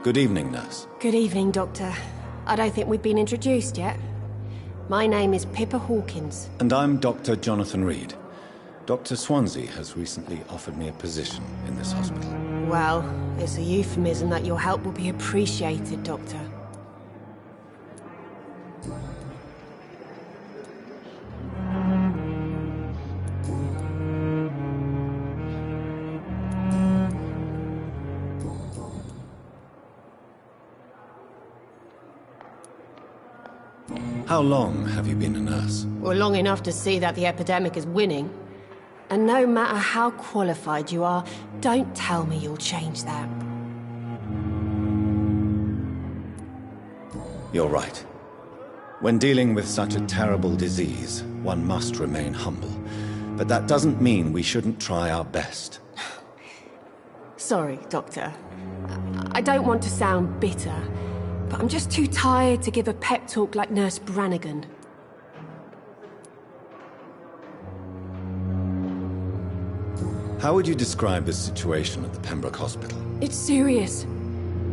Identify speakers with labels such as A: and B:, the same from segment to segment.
A: Good evening, nurse.
B: Good evening, Doctor. I don't think we've been introduced yet. My name is Pippa Hawkins.
A: And I'm Dr. Jonathan Reed. Dr. Swansea has recently offered me a position in this hospital.
B: Well, it's a euphemism that your help will be appreciated, Doctor.
A: How long have you been a nurse?
B: Well, long enough to see that the epidemic is winning. And no matter how qualified you are, don't tell me you'll change that.
A: You're right. When dealing with such a terrible disease, one must remain humble. But that doesn't mean we shouldn't try our best.
B: Sorry, Doctor. I don't want to sound bitter, but I'm just too tired to give a pep talk like Nurse Brannigan.
A: How would you describe the situation at the Pembroke Hospital?
B: It's serious.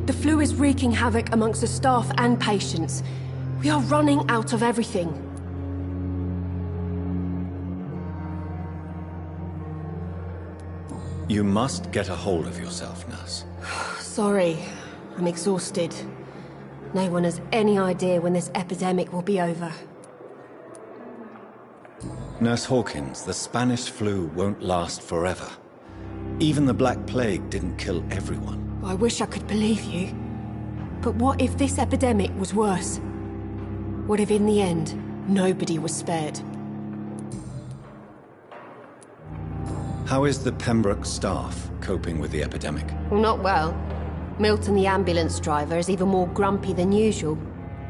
B: The flu is wreaking havoc amongst the staff and patients. We are running out of everything.
A: You must get a hold of yourself, nurse.
B: Sorry, I'm exhausted. No one has any idea when this epidemic will be over.
A: Nurse Hawkins, the Spanish flu won't last forever. Even the Black Plague didn't kill everyone.
B: I wish I could believe you. But what if this epidemic was worse? What if in the end, nobody was spared?
A: How is the Pembroke staff coping with the epidemic?
B: Well, not well. Milton, the ambulance driver, is even more grumpy than usual,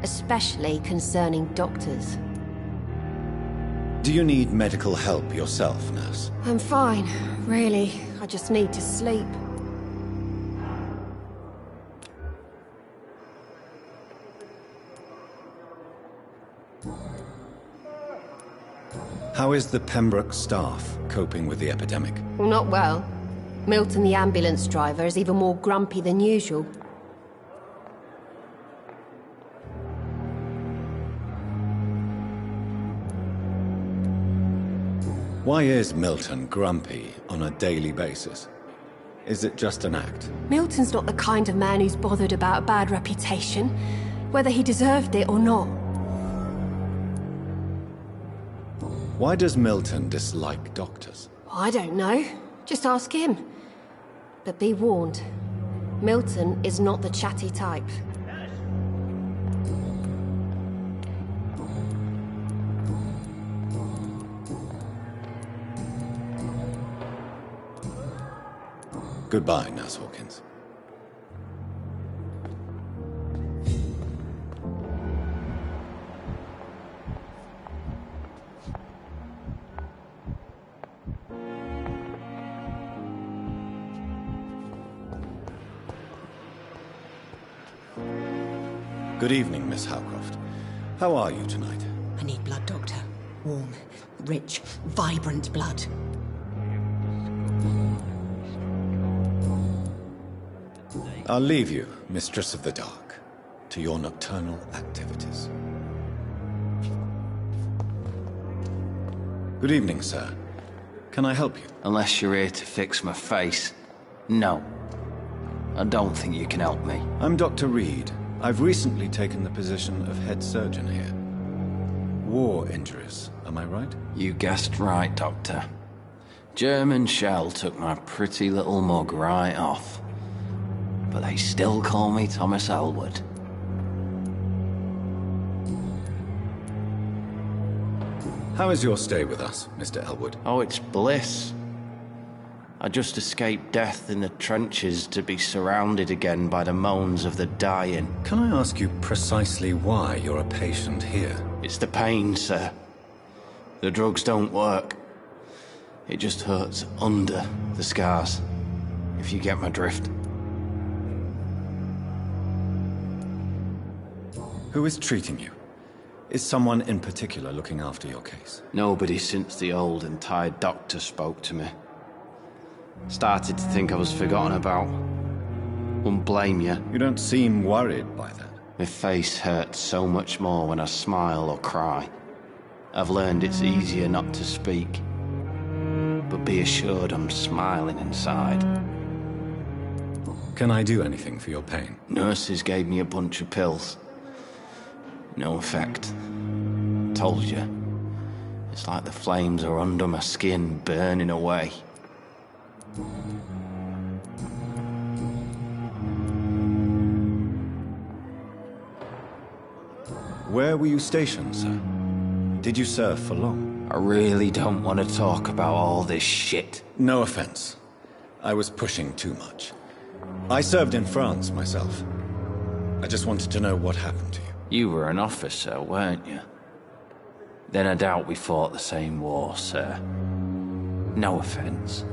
B: especially concerning doctors.
A: Do you need medical help yourself, nurse?
B: I'm fine, really. I just need to sleep.
A: How is the Pembroke staff coping with the epidemic?
B: Well, not well. Milton, the ambulance driver, is even more grumpy than usual.
A: Why is Milton grumpy on a daily basis? Is it just an act?
B: Milton's not the kind of man who's bothered about a bad reputation, whether he deserved it or not.
A: Why does Milton dislike doctors?
B: I don't know. Just ask him. But be warned, Milton is not the chatty type.
A: Goodbye, Nurse Hawkins. Good evening, Miss Howcroft. How are you tonight?
C: I need blood, Doctor. Warm, rich, vibrant blood.
A: I'll leave you, Mistress of the Dark, to your nocturnal activities. Good evening, sir. Can I help you?
D: Unless you're here to fix my face. No. I don't think you can help me.
A: I'm Dr. Reed. I've recently taken the position of head surgeon here. War injuries, am I right?
D: You guessed right, Doctor. German shell took my pretty little mug right off. But they still call me Thomas Elwood.
A: How is your stay with us, Mr. Elwood?
D: Oh, it's bliss. I just escaped death in the trenches to be surrounded again by the moans of the dying.
A: Can I ask you precisely why you're a patient here?
D: It's the pain, sir. The drugs don't work. It just hurts under the scars, if you get my drift.
A: Who is treating you? Is someone in particular looking after your case?
D: Nobody since the old and tired doctor spoke to me. Started to think I was forgotten about. Wouldn't blame you.
A: You don't seem worried by that.
D: My face hurts so much more when I smile or cry. I've learned it's easier not to speak. But be assured I'm smiling inside.
A: Can I do anything for your pain?
D: Nurses gave me a bunch of pills. No effect. Told you. It's like the flames are under my skin, burning away.
A: Where were you stationed, sir? Did you serve for long?
D: I really don't want to talk about all this shit.
A: No offense. I was pushing too much. I served in France myself. I just wanted to know what happened to you.
D: You were an officer, weren't you? Then I doubt we fought the same war, sir. No offense.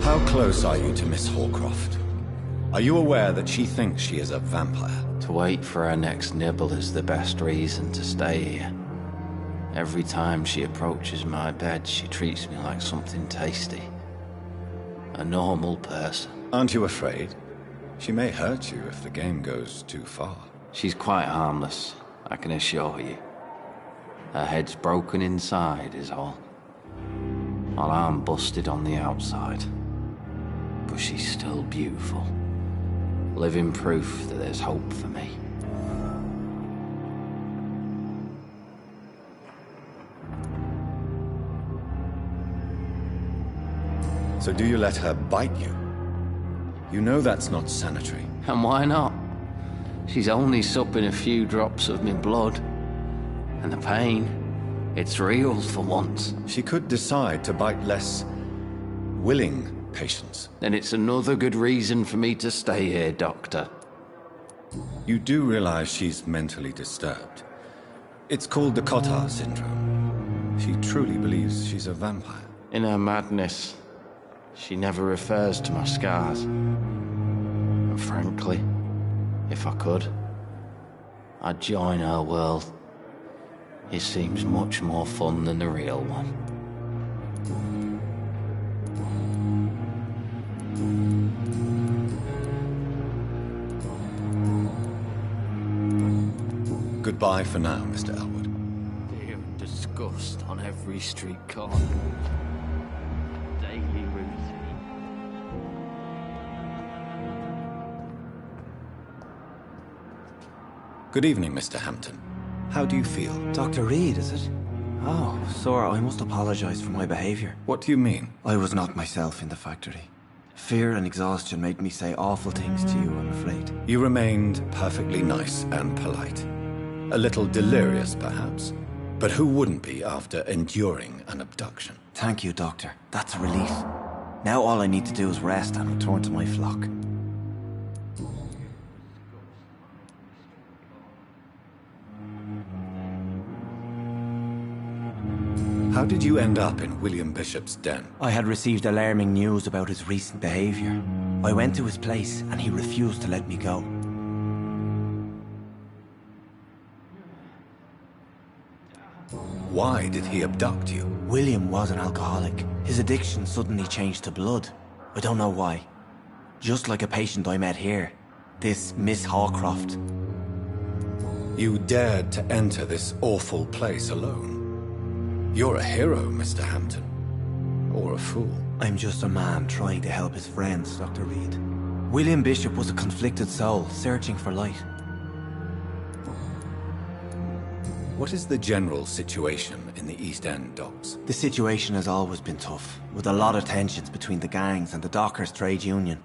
A: How close are you to Miss Horcroft? Are you aware that she thinks she is a vampire?
D: To wait for her next nibble is the best reason to stay here. Every time she approaches my bed, she treats me like something tasty. A normal person.
A: Aren't you afraid? She may hurt you if the game goes too far.
D: She's quite harmless, I can assure you. Her head's broken inside is all. While I'm busted on the outside. But she's still beautiful. Living proof that there's hope for me.
A: So do you let her bite you? You know that's not sanitary.
D: And why not? She's only supping a few drops of my blood. And the pain, it's real for once.
A: She could decide to bite less willing patients.
D: Then it's another good reason for me to stay here, Doctor.
A: You do realize she's mentally disturbed. It's called the Cotard syndrome. She truly believes she's a vampire.
D: In her madness, she never refers to my scars. And frankly, if I could, I'd join her world. It seems much more fun than the real one.
A: Goodbye for now, Mr. Elwood.
D: Fear and disgust on every street corner. Daily routine.
A: Good evening, Mr. Hampton. How do you feel?
E: Dr. Reed, is it? Oh, sir, I must apologize for my behavior.
A: What do you mean?
E: I was not myself in the factory. Fear and exhaustion made me say awful things to you, I'm afraid.
A: You remained perfectly nice and polite. A little delirious, perhaps. But who wouldn't be after enduring an abduction?
E: Thank you, Doctor. That's a relief. Now all I need to do is rest and return to my flock.
A: How did you end up in William Bishop's den?
E: I had received alarming news about his recent behavior. I went to his place and he refused to let me go.
A: Why did he abduct you?
E: William was an alcoholic. His addiction suddenly changed to blood. I don't know why. Just like a patient I met here. This Miss Horcroft.
A: You dared to enter this awful place alone. You're a hero, Mr. Hampton. Or a fool.
E: I'm just a man trying to help his friends, Dr. Reed. William Bishop was a conflicted soul, searching for light.
A: What is the general situation in the East End docks?
E: The situation has always been tough, with a lot of tensions between the gangs and the dockers' trade union.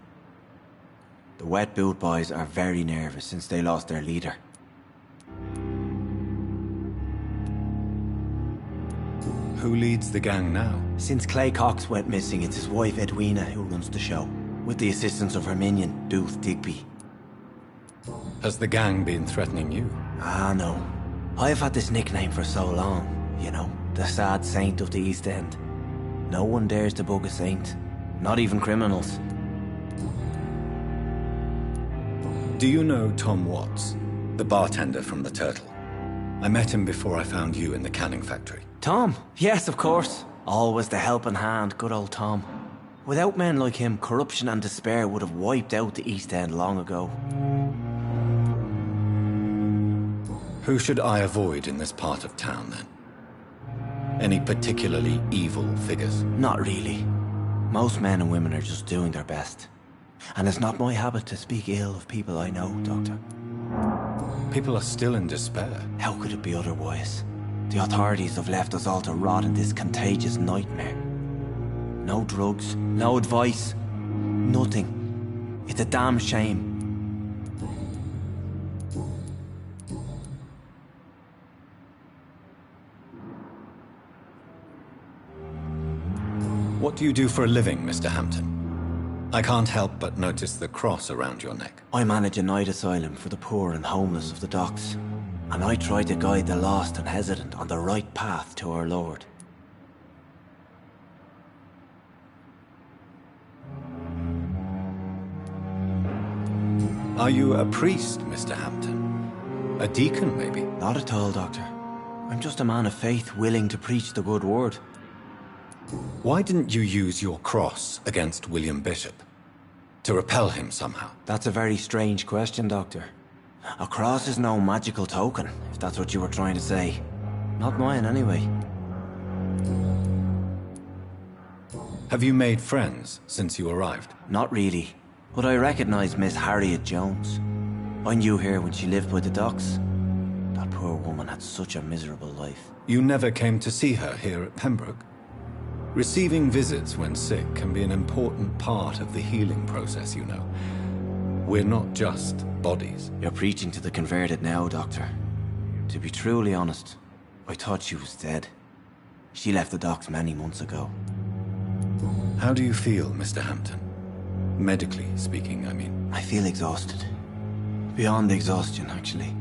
E: The Wet Boot Boys are very nervous since they lost their leader.
A: Who leads the gang now?
E: Since Clay Cox went missing, it's his wife Edwina who runs the show, with the assistance of her minion, Dooth Digby.
A: Has the gang been threatening you?
E: Ah, no. I've had this nickname for so long, you know, the sad saint of the East End. No one dares to bug a saint, not even criminals.
A: Do you know Tom Watts, the bartender from the Turtle? I met him before I found you in the canning factory.
E: Tom? Yes, of course. Always the helping hand, good old Tom. Without men like him, corruption and despair would have wiped out the East End long ago.
A: Who should I avoid in this part of town, then? Any particularly evil figures?
E: Not really. Most men and women are just doing their best. And it's not my habit to speak ill of people I know, Doctor.
A: People are still in despair.
E: How could it be otherwise? The authorities have left us all to rot in this contagious nightmare. No drugs, no advice, nothing. It's a damn shame.
A: What do you do for a living, Mr. Hampton? I can't help but notice the cross around your neck.
E: I manage a night asylum for the poor and homeless of the docks. And I try to guide the lost and hesitant on the right path to our Lord.
A: Are you a priest, Mr. Hampton? A deacon, maybe?
E: Not at all, Doctor. I'm just a man of faith willing to preach the good word.
A: Why didn't you use your cross against William Bishop? To repel him somehow?
E: That's a very strange question, Doctor. A cross is no magical token, if that's what you were trying to say. Not mine, anyway.
A: Have you made friends since you arrived?
E: Not really. But I recognize Miss Harriet Jones. I knew her when she lived by the docks. That poor woman had such a miserable life.
A: You never came to see her here at Pembroke? Receiving visits when sick can be an important part of the healing process, you know. We're not just bodies.
E: You're preaching to the converted now, Doctor. To be truly honest, I thought she was dead. She left the docks many months ago.
A: How do you feel, Mr. Hampton? Medically speaking, I mean.
E: I feel exhausted. Beyond exhaustion, actually.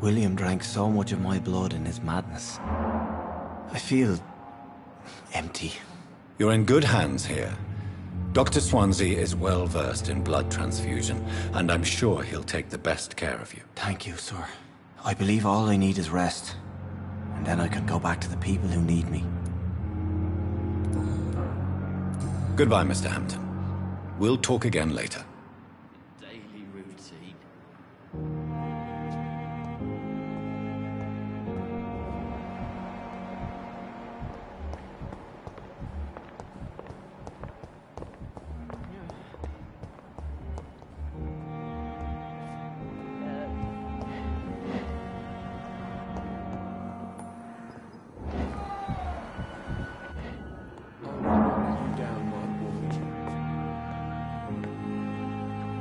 E: William drank so much of my blood in his madness. I feel empty.
A: You're in good hands here. Dr. Swansea is well versed in blood transfusion, and I'm sure he'll take the best care of you.
E: Thank you, sir. I believe all I need is rest. And then I can go back to the people who need me.
A: Goodbye, Mr. Hampton. We'll talk again later.
D: Daily routine.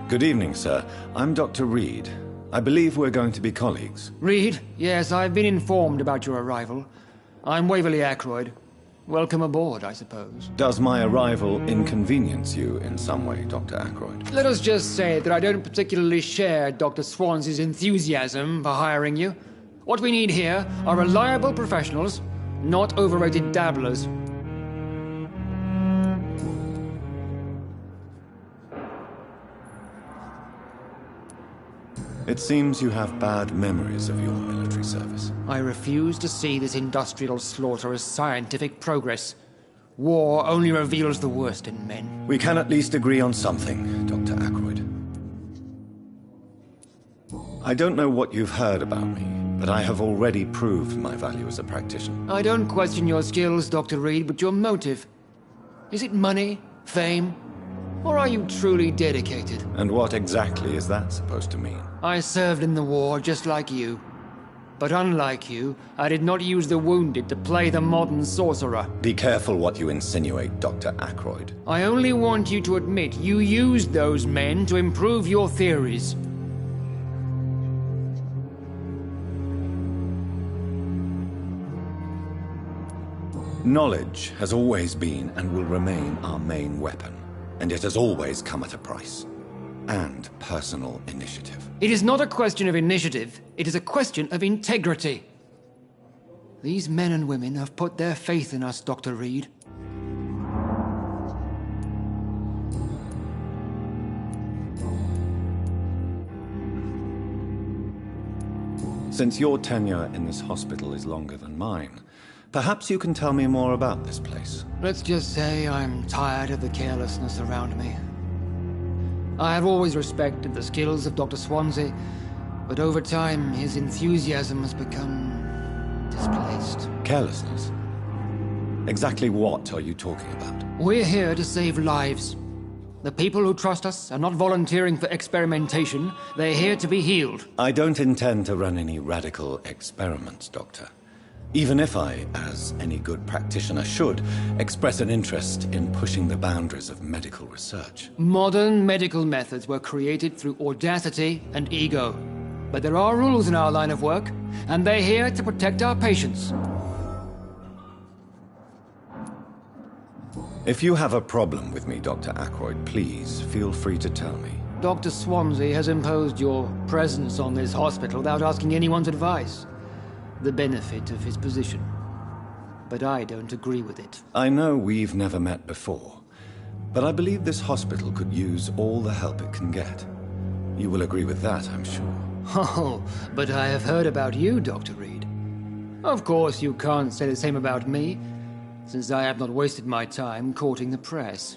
A: Good evening, sir. I'm Dr. Reed. I believe we're going to be colleagues.
F: Reed? Yes, I've been informed about your arrival. I'm Waverly Ackroyd. Welcome aboard, I suppose.
A: Does my arrival inconvenience you in some way, Dr. Ackroyd?
F: Let us just say that I don't particularly share Dr. Swansea's enthusiasm for hiring you. What we need here are reliable professionals, not overrated dabblers.
A: It seems you have bad memories of your military service.
F: I refuse to see this industrial slaughter as scientific progress. War only reveals the worst in men.
A: We can at least agree on something, Dr. Ackroyd. I don't know what you've heard about me, but I have already proved my value as a practitioner.
F: I don't question your skills, Dr. Reed, but your motive. Is it money, fame, or are you truly dedicated?
A: And what exactly is that supposed to mean?
F: I served in the war just like you. But unlike you, I did not use the wounded to play the modern sorcerer.
A: Be careful what you insinuate, Dr. Ackroyd.
F: I only want you to admit you used those men to improve your theories.
A: Knowledge has always been and will remain our main weapon. And it has always come at a price. And personal initiative.
F: It is not a question of initiative, it is a question of integrity. These men and women have put their faith in us, Dr. Reed.
A: Since your tenure in this hospital is longer than mine, Perhaps you can tell me more about this place.
F: Let's just say I'm tired of the carelessness around me. I have always respected the skills of Dr. Swansea, but over time, his enthusiasm has become displaced.
A: Carelessness? Exactly what are you talking about?
F: We're here to save lives. The people who trust us are not volunteering for experimentation. They're here to be healed.
A: I don't intend to run any radical experiments, Doctor. Even if I, as any good practitioner should, express an interest in pushing the boundaries of medical research.
F: Modern medical methods were created through audacity and ego. But there are rules in our line of work, and they're here to protect our patients.
A: If you have a problem with me, Dr. Ackroyd, please feel free to tell me.
F: Dr. Swansea has imposed your presence on this hospital without asking anyone's advice. The benefit of his position. But I don't agree with it.
A: I know we've never met before, but I believe this hospital could use all the help it can get. You will agree with that, I'm sure.
F: Oh, but I have heard about you, Dr. Reed. Of course, you can't say the same about me, since I have not wasted my time courting the press.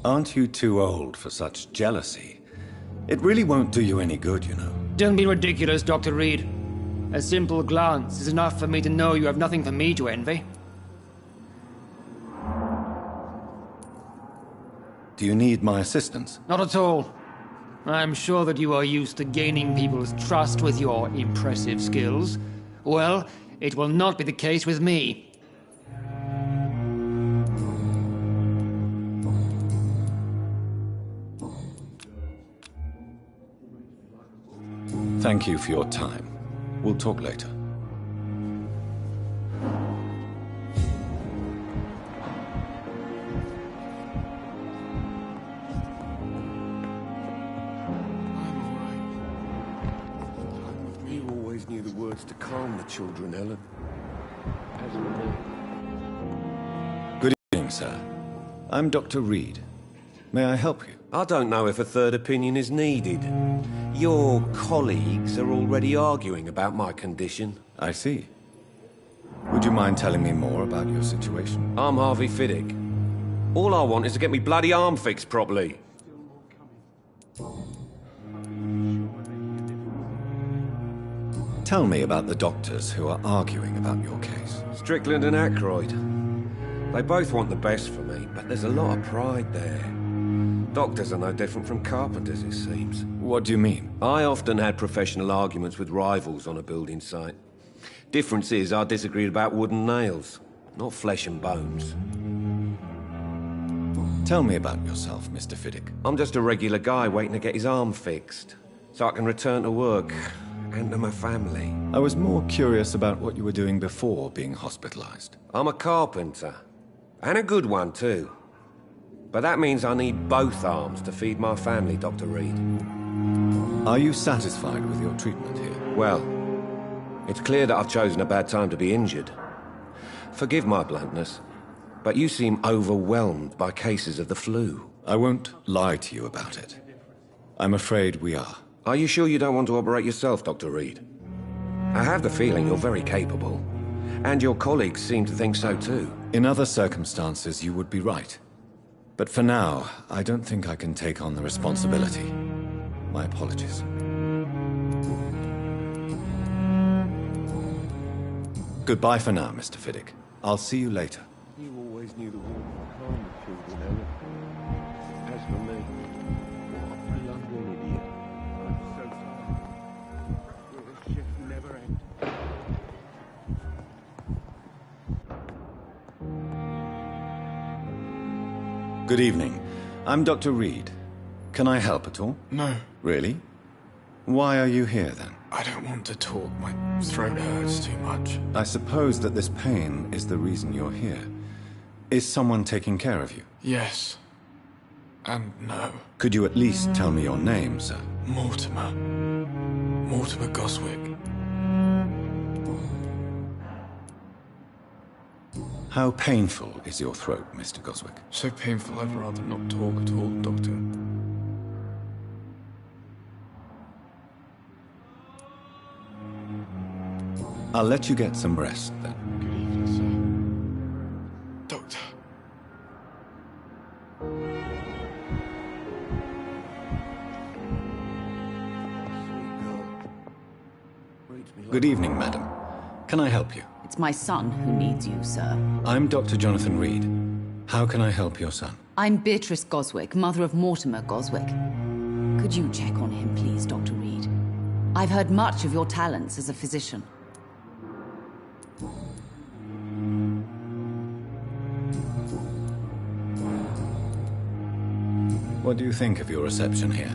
A: Aren't you too old for such jealousy? It really won't do you any good, you know.
F: Don't be ridiculous, Dr. Reed. A simple glance is enough for me to know you have nothing for me to envy.
A: Do you need my assistance?
F: Not at all. I'm sure that you are used to gaining people's trust with your impressive skills. Well, it will not be the case with me.
A: Thank you for your time. We'll talk later.
G: You always knew the words to calm the children, Ellen.
A: Good evening, sir. I'm Dr. Reed. May I help you?
G: I don't know if a third opinion is needed. Your colleagues are already arguing about my condition.
A: I see. Would you mind telling me more about your situation?
G: I'm Harvey Fiddick. All I want is to get me bloody arm fixed properly.
A: Tell me about the doctors who are arguing about your case.
G: Strickland and Ackroyd. They both want the best for me, but there's a lot of pride there. Doctors are no different from carpenters, it seems.
A: What do you mean?
G: I often had professional arguments with rivals on a building site. Difference is, I disagreed about wooden nails, not flesh and bones.
A: Tell me about yourself, Mr. Fiddick.
G: I'm just a regular guy waiting to get his arm fixed, so I can return to work and to my family.
A: I was more curious about what you were doing before being hospitalized.
G: I'm a carpenter, and a good one too. But that means I need both arms to feed my family, Dr. Reed.
A: Are you satisfied with your treatment here?
G: Well, it's clear that I've chosen a bad time to be injured. Forgive my bluntness, but you seem overwhelmed by cases of the flu.
A: I won't lie to you about it. I'm afraid we are.
G: Are you sure you don't want to operate yourself, Dr. Reed? I have the feeling you're very capable, and your colleagues seem to think so too.
A: In other circumstances, you would be right. But for now, I don't think I can take on the responsibility. My apologies. Goodbye for now, Mr. Fiddick. I'll see you later.
G: You always knew the world would calm the children, Ellen. As for me, what a blundering idiot. I'm so tired. Will this shift never end?
A: Good evening. I'm Dr. Reed. Can I help at all?
H: No,
A: Really? Why are you here, then?
H: I don't want to talk. My throat hurts too much.
A: I suppose that this pain is the reason you're here. Is someone taking care of you?
H: Yes. And no.
A: Could you at least tell me your name, sir?
H: Mortimer. Mortimer Goswick.
A: How painful is your throat, Mr. Goswick?
H: So painful I'd rather not talk at all, Doctor.
A: I'll let you get some rest, then.
H: Good evening, sir. Doctor.
A: Good evening, madam. Can I help you?
I: It's my son who needs you, sir.
A: I'm Dr. Jonathan Reed. How can I help your son?
I: I'm Beatrice Goswick, mother of Mortimer Goswick. Could you check on him, please, Dr. Reed? I've heard much of your talents as a physician.
A: What do you think of your reception here?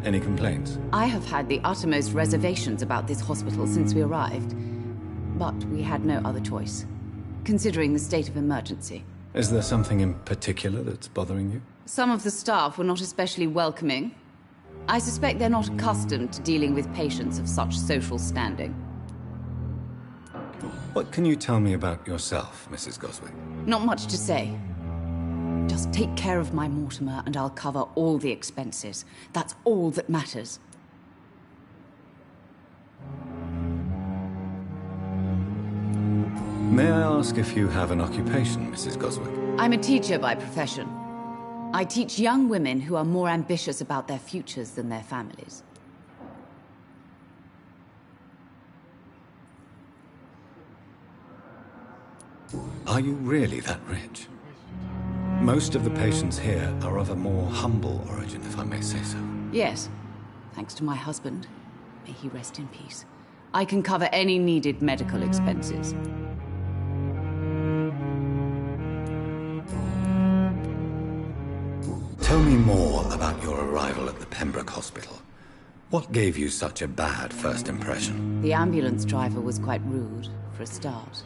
A: Any complaints?
I: I have had the uttermost reservations about this hospital since we arrived. But we had no other choice, considering the state of emergency.
A: Is there something in particular that's bothering you?
I: Some of the staff were not especially welcoming. I suspect they're not accustomed to dealing with patients of such social standing.
A: What can you tell me about yourself, Mrs. Goswick?
I: Not much to say. Just take care of my Mortimer and I'll cover all the expenses. That's all that matters.
A: May I ask if you have an occupation, Mrs. Goswick?
I: I'm a teacher by profession. I teach young women who are more ambitious about their futures than their families.
A: Are you really that rich? Most of the patients here are of a more humble origin, if I may say so.
I: Yes, thanks to my husband. May he rest in peace. I can cover any needed medical expenses.
A: Tell me more about your arrival at the Pembroke Hospital. What gave you such a bad first impression?
I: The ambulance driver was quite rude, for a start.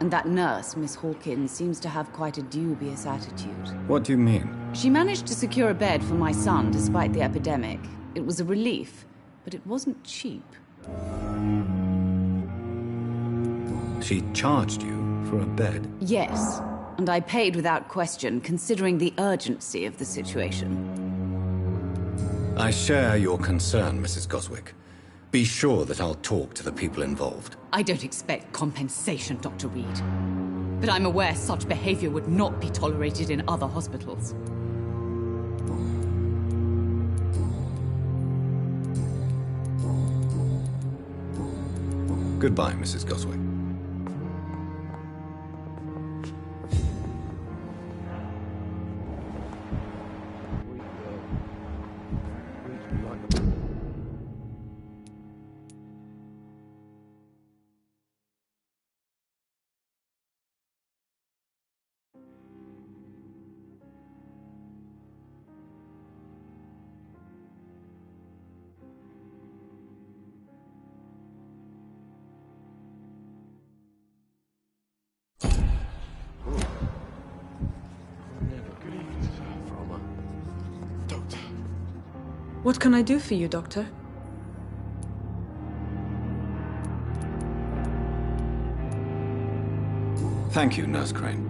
I: And that nurse, Miss Hawkins, seems to have quite a dubious attitude.
A: What do you mean?
I: She managed to secure a bed for my son despite the epidemic. It was a relief, but it wasn't cheap.
A: She charged you for a bed?
I: Yes, and I paid without question, considering the urgency of the situation.
A: I share your concern, Mrs. Goswick. Be sure that I'll talk to the people involved.
I: I don't expect compensation, Dr. Reed. But I'm aware such behavior would not be tolerated in other hospitals.
A: Goodbye, Mrs. Goswick.
J: What can I do for you, Doctor?
A: Thank you, Nurse Crane.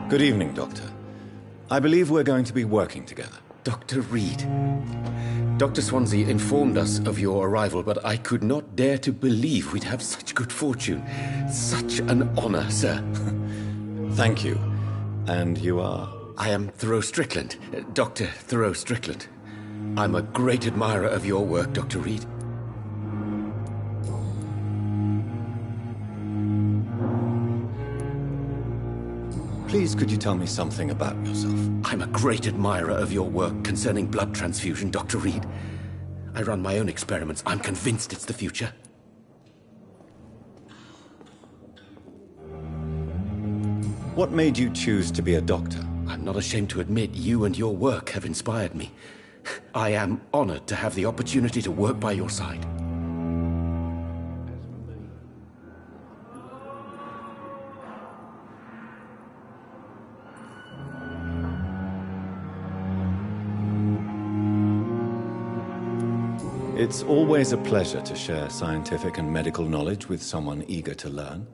A: Good evening, Doctor. I believe we're going to be working together.
K: Dr. Reed. Dr. Swansea informed us of your arrival, but I could not dare to believe we'd have such good fortune. Such an honor, sir.
A: Thank you. And you are?
K: I am Thoreau Strickland, Dr. Thoreau Strickland. I'm a great admirer of your work, Dr. Reed.
A: Please, could you tell me something about yourself?
K: I'm a great admirer of your work concerning blood transfusion, Dr. Reed. I run my own experiments. I'm convinced it's the future.
A: What made you choose to be a doctor?
K: I'm not ashamed to admit you and your work have inspired me. I am honored to have the opportunity to work by your side.
A: It's always a pleasure to share scientific and medical knowledge with someone eager to learn.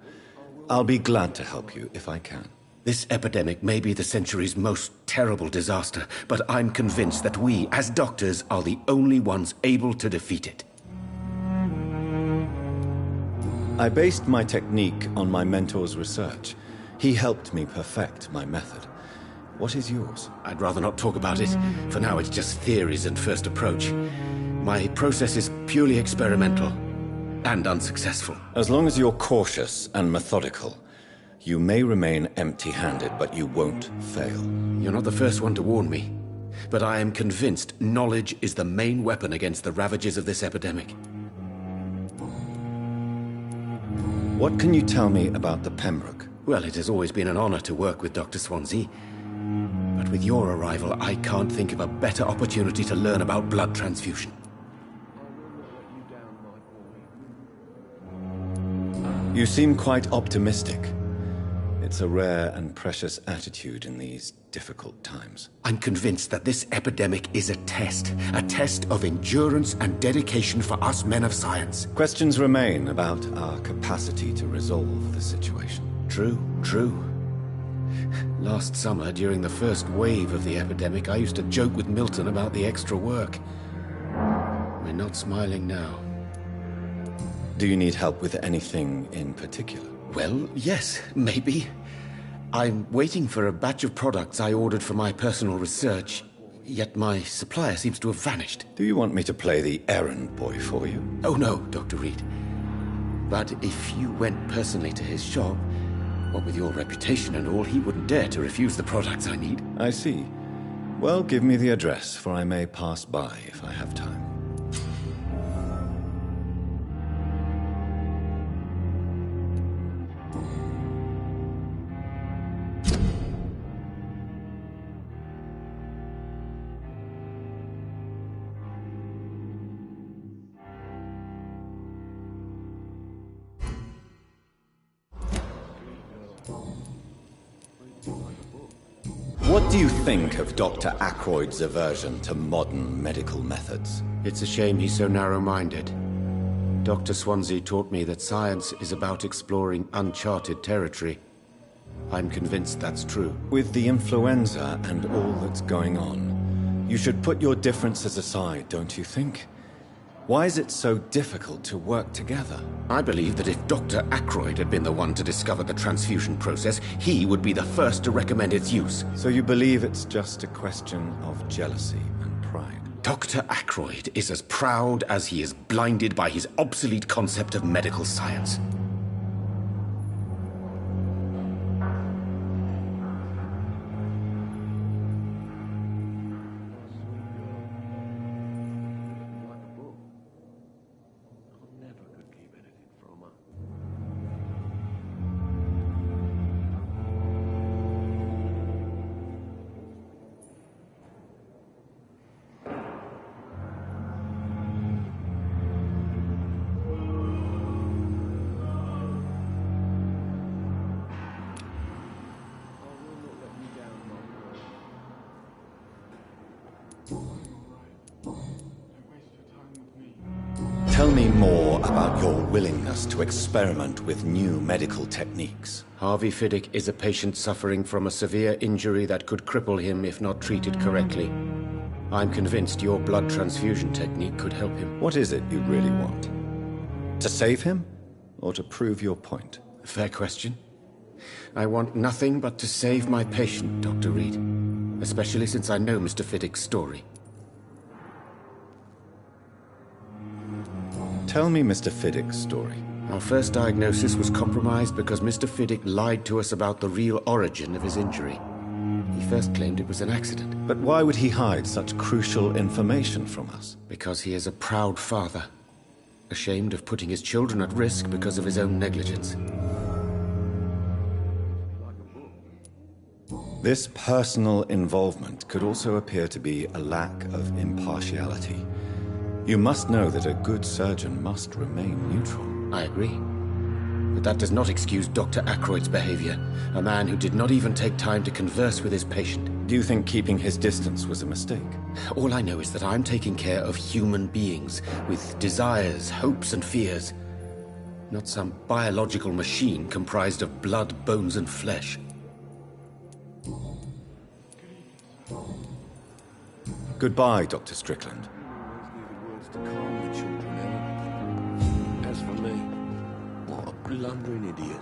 A: I'll be glad to help you if I can.
K: This epidemic may be the century's most terrible disaster, but I'm convinced that we, as doctors, are the only ones able to defeat it.
A: I based my technique on my mentor's research. He helped me perfect my method. What is yours?
K: I'd rather not talk about it. For now, it's just theories and first approach. My process is purely experimental and unsuccessful.
A: As long as you're cautious and methodical, you may remain empty-handed, but you won't fail.
K: You're not the first one to warn me, but I am convinced knowledge is the main weapon against the ravages of this epidemic.
A: What can you tell me about the Pembroke?
K: Well, it has always been an honor to work with Dr. Swansea. But with your arrival, I can't think of a better opportunity to learn about blood transfusion.
A: You seem quite optimistic. It's a rare and precious attitude in these difficult times.
K: I'm convinced that this epidemic is a test of endurance and dedication for us men of science.
A: Questions remain about our capacity to resolve the situation.
K: True. Last summer, during the first wave of the epidemic, I used to joke with Milton about the extra work. We're not smiling now.
A: Do you need help with anything in particular?
K: Well, yes, maybe. I'm waiting for a batch of products I ordered for my personal research, yet my supplier seems to have vanished.
A: Do you want me to play the errand boy for you?
K: Oh no, Dr. Reed. But if you went personally to his shop, what with your reputation and all, he wouldn't dare to refuse the products I need.
A: I see. Well, give me the address, for I may pass by if I have time. What do you think of Dr. Ackroyd's aversion to modern medical methods?
K: It's a shame he's so narrow-minded. Dr. Swansea taught me that science is about exploring uncharted territory. I'm convinced that's true.
A: With the influenza and all that's going on, you should put your differences aside, don't you think? Why is it so difficult to work together?
K: I believe that if Dr. Ackroyd had been the one to discover the transfusion process, he would be the first to recommend its use.
A: So you believe it's just a question of jealousy and pride?
K: Dr. Ackroyd is as proud as he is blinded by his obsolete concept of medical science.
A: Tell me more about your willingness to experiment with new medical techniques.
K: Harvey Fiddick is a patient suffering from a severe injury that could cripple him if not treated correctly. I'm convinced your blood transfusion technique could help him.
A: What is it you really want? To save him, or to prove your point?
K: Fair question. I want nothing but to save my patient, Dr. Reed. Especially since I know Mr. Fiddick's story.
A: Tell me Mr. Fiddick's story.
K: Our first diagnosis was compromised because Mr. Fiddick lied to us about the real origin of his injury. He first claimed it was an accident.
A: But why would he hide such crucial information from us?
K: Because he is a proud father, ashamed of putting his children at risk because of his own negligence.
A: This personal involvement could also appear to be a lack of impartiality. You must know that a good surgeon must remain neutral.
K: I agree. But that does not excuse Dr. Ackroyd's behavior. A man who did not even take time to converse with his patient.
A: Do you think keeping his distance was a mistake?
K: All I know is that I'm taking care of human beings with desires, hopes, and fears. Not some biological machine comprised of blood, bones, and flesh.
A: Goodbye, Dr. Strickland.
G: Words to calm the children, Ellen. As for me, what a blundering idiot.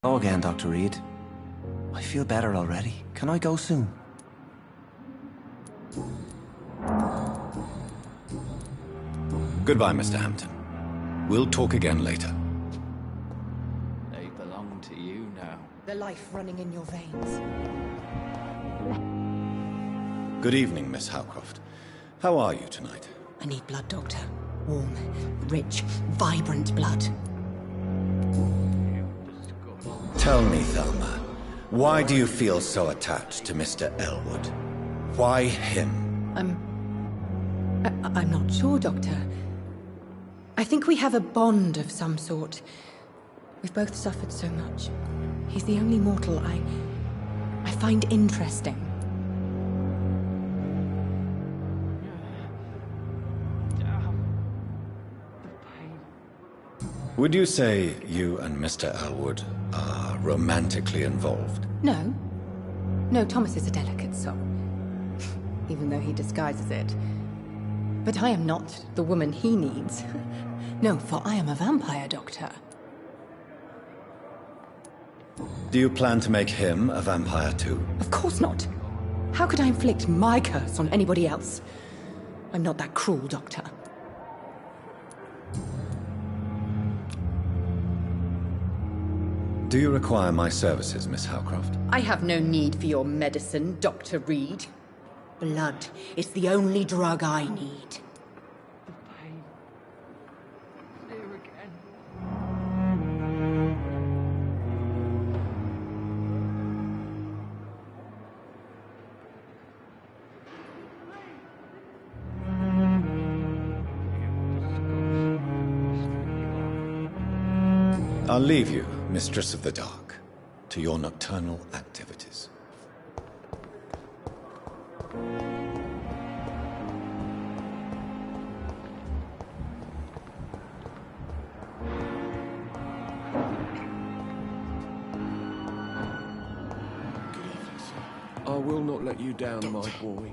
E: Hello again, Dr. Reed. I feel better already. Can I go soon?
A: Goodbye, Mr. Hampton. We'll talk again later.
D: They belong to you now.
C: The life running in your veins.
A: Good evening, Miss Howcroft. How are you tonight?
C: I need blood, Doctor. Warm, rich, vibrant blood.
A: Tell me, Thelma, why do you feel so attached to Mr. Elwood? Why him?
C: I'm not sure, Doctor. I think we have a bond of some sort. We've both suffered so much. He's the only mortal I find interesting.
A: Would you say you and Mr. Elwood are romantically involved?
C: No. No, Thomas is a delicate soul. Even though he disguises it. But I am not the woman he needs. No, for I am a vampire, Doctor.
A: Do you plan to make him a vampire too?
C: Of course not. How could I inflict my curse on anybody else? I'm not that cruel, Doctor.
A: Do you require my services, Miss Howcroft?
C: I have no need for your medicine, Dr. Reed. Blood is the only drug I need.
A: I'll leave you, Mistress of the Dark, to your nocturnal activities.
G: I will not let you down, my boy.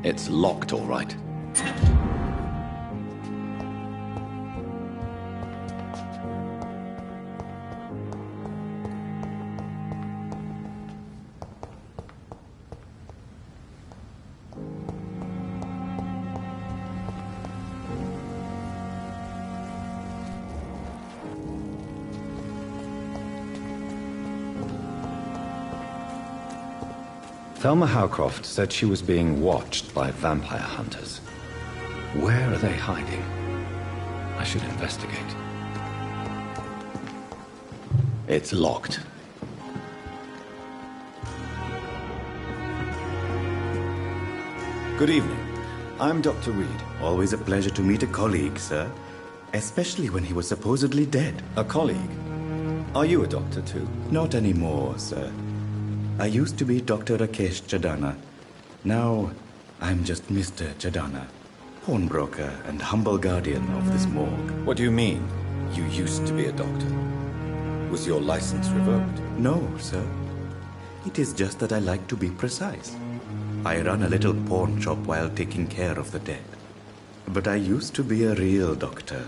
A: It's locked, all right. Thelma Howcroft said she was being watched by vampire hunters. Where are they hiding? I should investigate. It's locked. Good evening. I'm Dr. Reed.
L: Always a pleasure to meet a colleague, sir. Especially when he was supposedly dead.
A: A colleague? Are you a doctor too?
L: Not anymore, sir. I used to be Dr. Rakesh Chadana. Now, I'm just Mr. Chadana, pawnbroker and humble guardian of this morgue.
A: What do you mean, you used to be a doctor? Was your license revoked?
L: No, sir. It is just that I like to be precise. I run a little pawn shop while taking care of the dead. But I used to be a real doctor.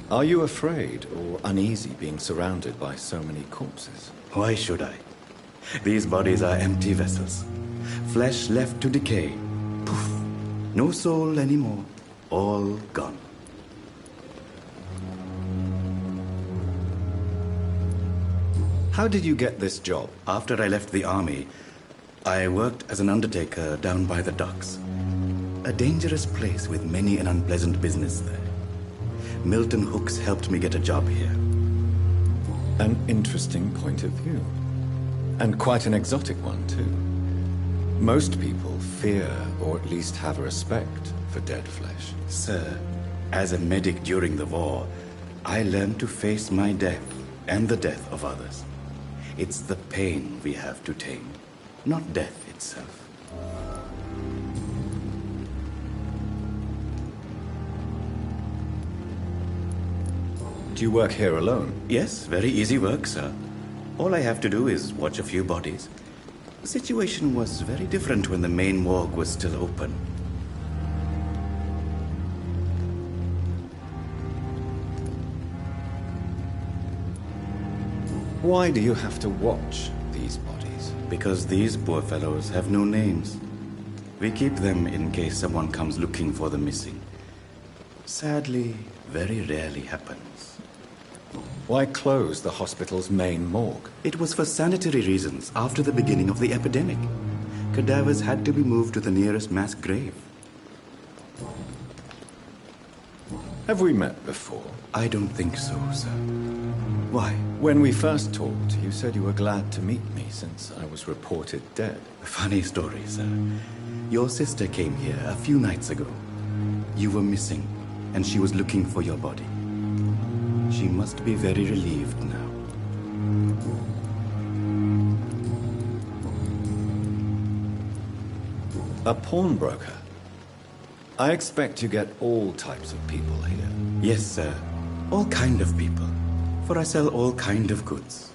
A: Are you afraid or uneasy being surrounded by so many corpses?
L: Why should I? These bodies are empty vessels. Flesh left to decay. Poof. No soul anymore. All gone.
A: How did you get this job?
L: After I left the army, I worked as an undertaker down by the docks. A dangerous place with many an unpleasant business there. Milton Hooks helped me get a job here.
A: An interesting point of view. And quite an exotic one, too. Most people fear, or at least have a respect, for dead flesh.
L: Sir, as a medic during the war, I learned to face my death and the death of others. It's the pain we have to tame, not death itself.
A: Do you work here alone?
L: Yes, very easy work, sir. All I have to do is watch a few bodies. The situation was very different when the main morgue was still open.
A: Why do you have to watch these bodies?
L: Because these poor fellows have no names. We keep them in case someone comes looking for the missing. Sadly, very rarely happens.
A: Why close the hospital's main morgue?
L: It was for sanitary reasons after the beginning of the epidemic. Cadavers had to be moved to the nearest mass grave.
A: Have we met before?
L: I don't think so, sir. Why?
A: When we first talked, you said you were glad to meet me since I was reported dead.
L: Funny story, sir. Your sister came here a few nights ago. You were missing, and she was looking for your body. She must be very relieved now.
A: A pawnbroker? I expect you get all types of people here.
L: Yes, sir. All kind of people. For I sell all kind of goods.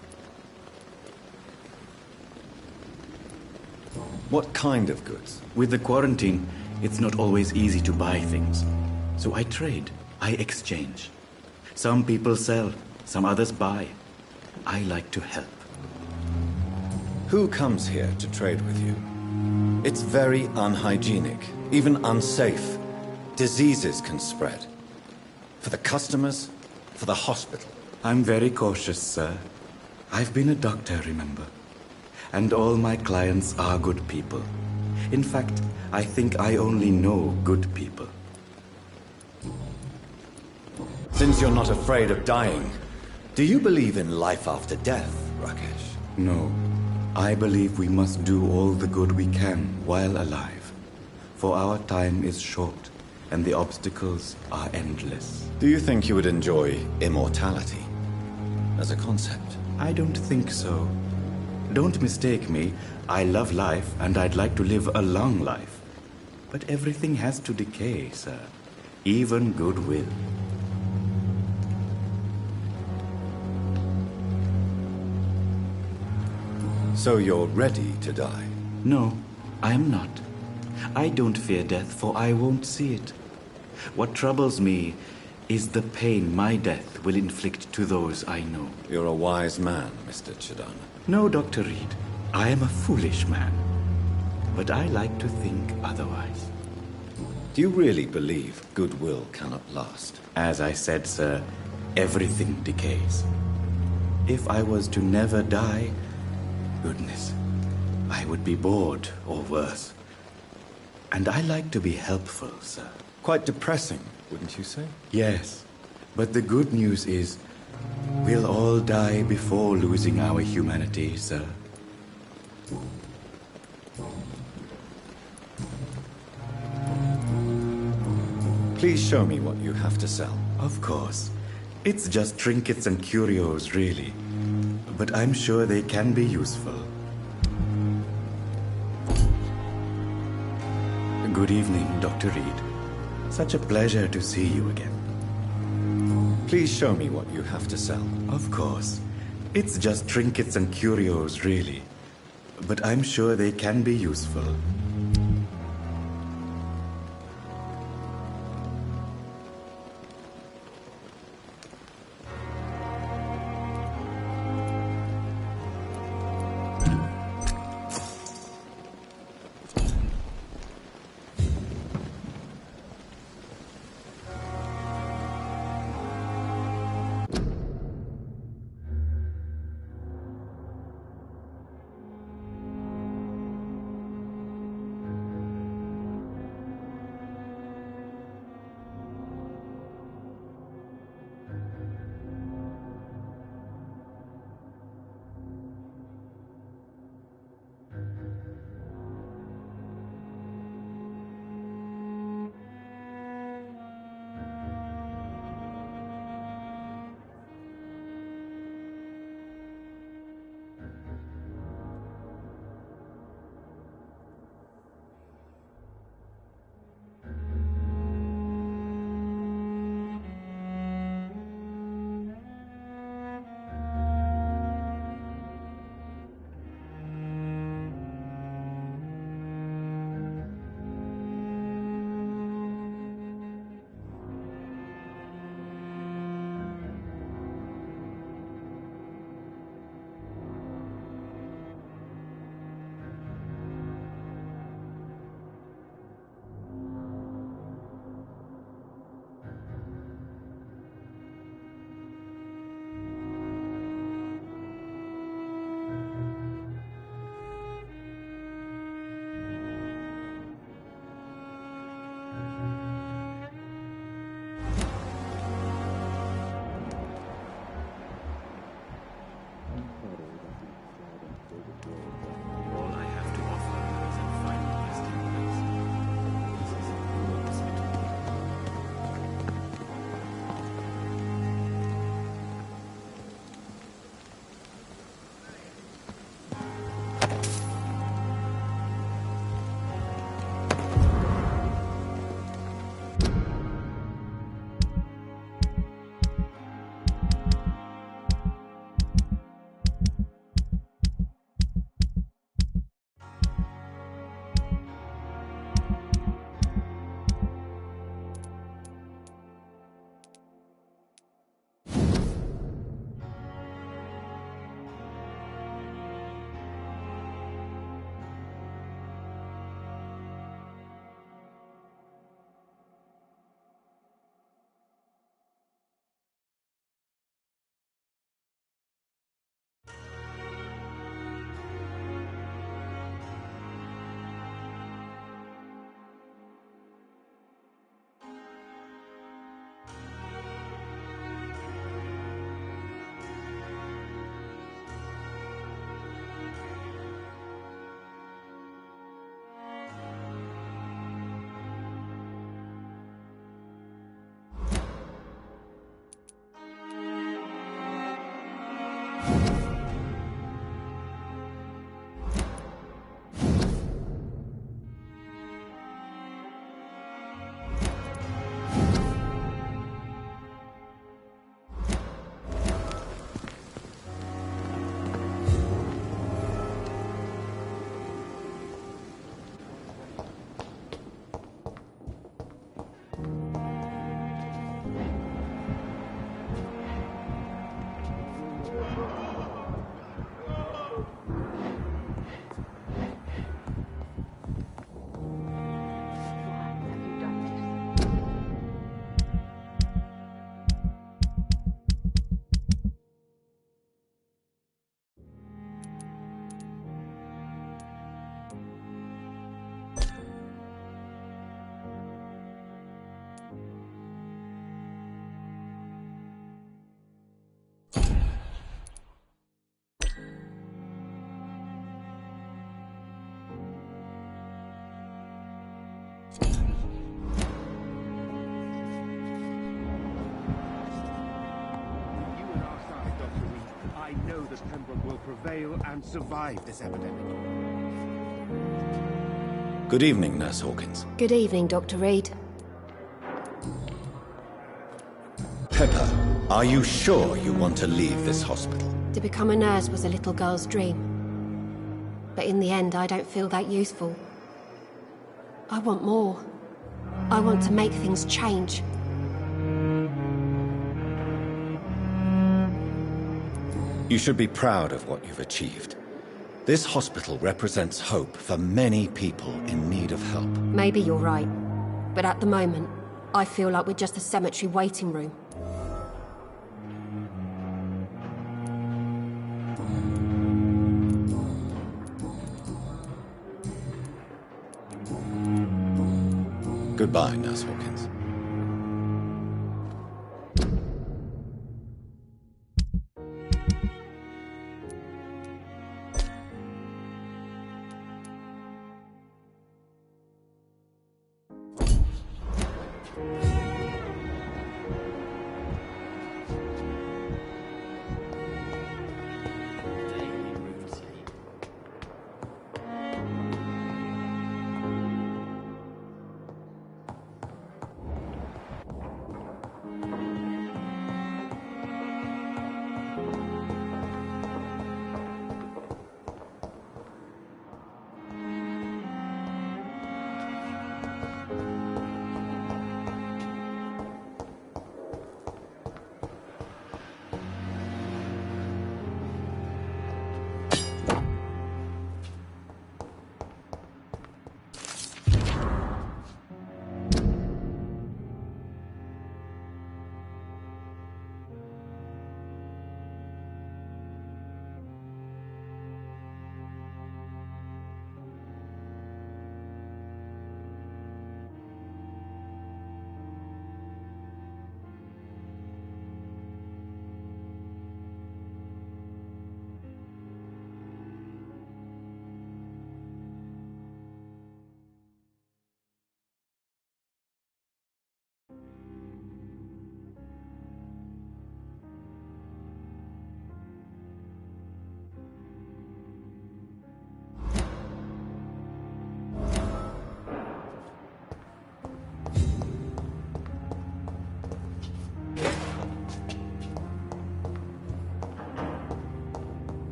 A: What kind of goods?
L: With the quarantine, it's not always easy to buy things. So I trade. I exchange. Some people sell, some others buy. I like to help.
A: Who comes here to trade with you? It's very unhygienic, even unsafe. Diseases can spread. For the customers, for the hospital.
L: I'm very cautious, sir. I've been a doctor, remember? And all my clients are good people. In fact, I think I only know good people.
A: Since you're not afraid of dying, do you believe in life after death, Rakesh?
L: No. I believe we must do all the good we can while alive. For our time is short, and the obstacles are endless.
A: Do you think you would enjoy immortality as a concept?
L: I don't think so. Don't mistake me. I love life, and I'd like to live a long life. But everything has to decay, sir. Even goodwill.
A: So you're ready to die?
L: No, I am not. I don't fear death, for I won't see it. What troubles me is the pain my death will inflict to those I know.
A: You're a wise man, Mr. Chidana.
L: No, Dr. Reed. I am a foolish man. But I like to think otherwise.
A: Do you really believe goodwill cannot last?
L: As I said, sir, everything decays. If I was to never die, goodness, I would be bored or worse. And I like to be helpful, sir.
A: Quite depressing, wouldn't you say?
L: Yes, but the good news is we'll all die before losing our humanity, sir.
A: Please show me what you have to sell.
L: Of course. It's just trinkets and curios, really. But I'm sure they can be useful. Good evening, Dr. Reed. Such a pleasure to see you again.
A: Please show me what you have to sell.
L: Of course. It's just trinkets and curios, really. But I'm sure they can be useful.
G: that Pembroke will prevail and survive this epidemic.
A: Good evening, Nurse Hawkins.
B: Good evening, Dr. Reed.
A: Pepper, are you sure you want to leave this hospital?
B: To become a nurse was a little girl's dream. But in the end, I don't feel that useful. I want more. I want to make things change.
A: You should be proud of what you've achieved. This hospital represents hope for many people in need of help.
B: Maybe you're right. But at the moment, I feel like we're just a cemetery waiting room.
A: Goodbye, Nurse Hawkins.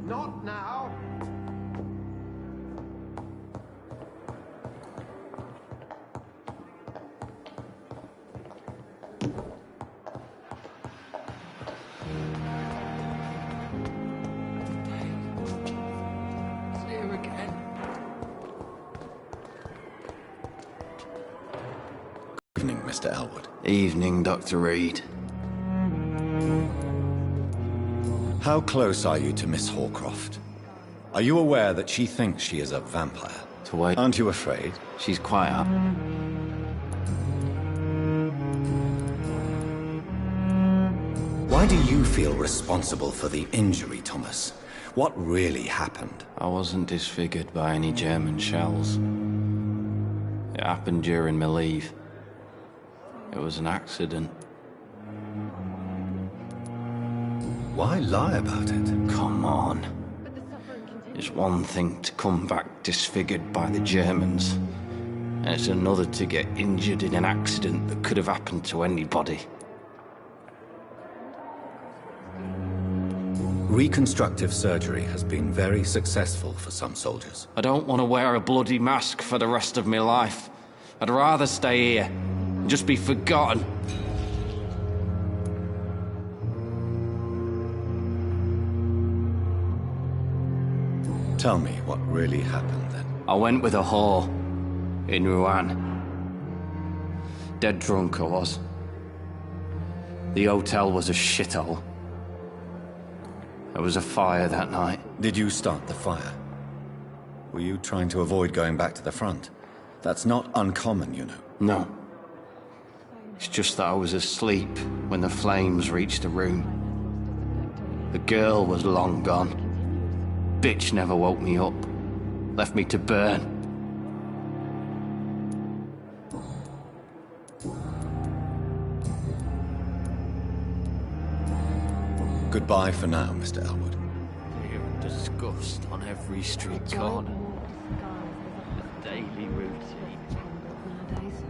G: Not now!
H: See you again.
A: Good evening, Mr. Elwood.
D: Evening, Dr. Reed.
A: How close are you to Miss Hawcroft? Are you aware that she thinks she is a vampire?
D: To wait.
A: Aren't you afraid?
D: She's quiet.
A: Why do you feel responsible for the injury, Thomas? What really happened?
D: I wasn't disfigured by any German shells. It happened during my leave. It was an accident.
A: Why lie about it?
D: Come on. It's one thing to come back disfigured by the Germans, and it's another to get injured in an accident that could have happened to anybody.
A: Reconstructive surgery has been very successful for some soldiers.
D: I don't want to wear a bloody mask for the rest of my life. I'd rather stay here and just be forgotten.
A: Tell me what really happened then.
D: I went with a whore in Rouen. Dead drunk I was. The hotel was a shithole. There was a fire that night.
A: Did you start the fire? Were you trying to avoid going back to the front? That's not uncommon, you know.
D: No. It's just that I was asleep when the flames reached the room. The girl was long gone. Bitch never woke me up. Left me to burn.
A: Goodbye for now, Mr. Elwood.
D: Fear and disgust on every street corner. A daily routine.
B: Nowadays.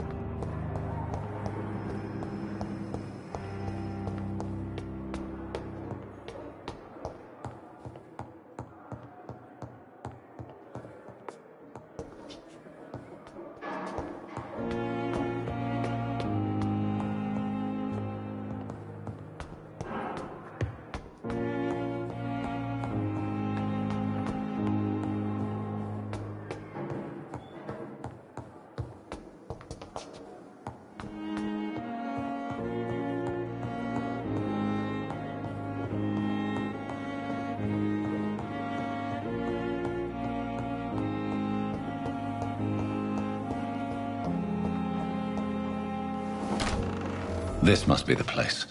A: This must be the place.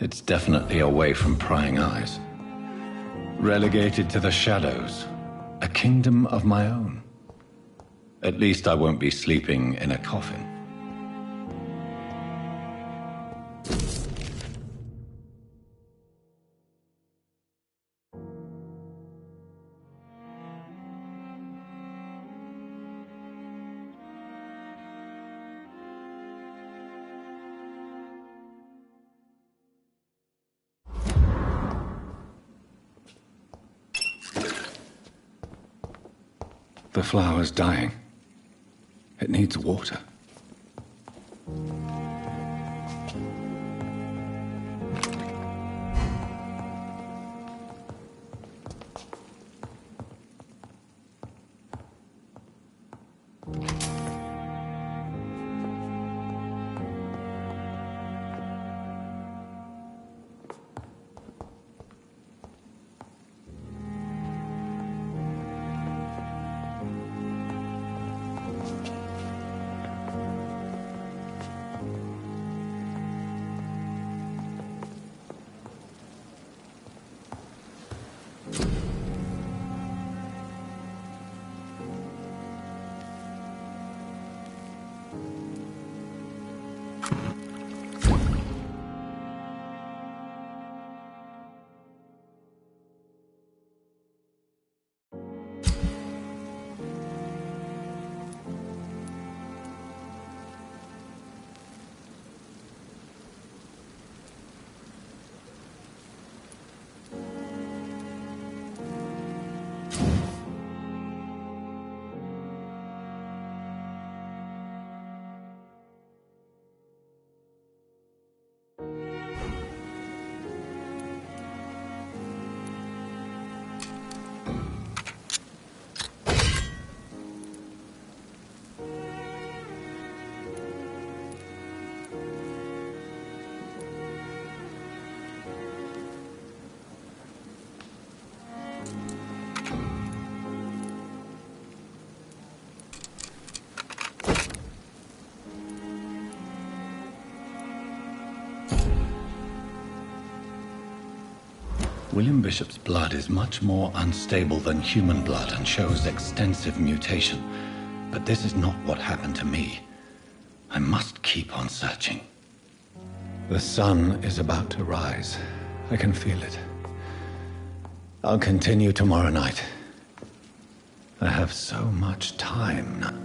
A: It's definitely away from prying eyes. Relegated to the shadows. A kingdom of my own. At least I won't be sleeping in a coffin. The flower's dying. It needs water. William Bishop's blood is much more unstable than human blood and shows extensive mutation. But this is not what happened to me. I must keep on searching. The sun is about to rise. I can feel it. I'll continue tomorrow night. I have so much time now.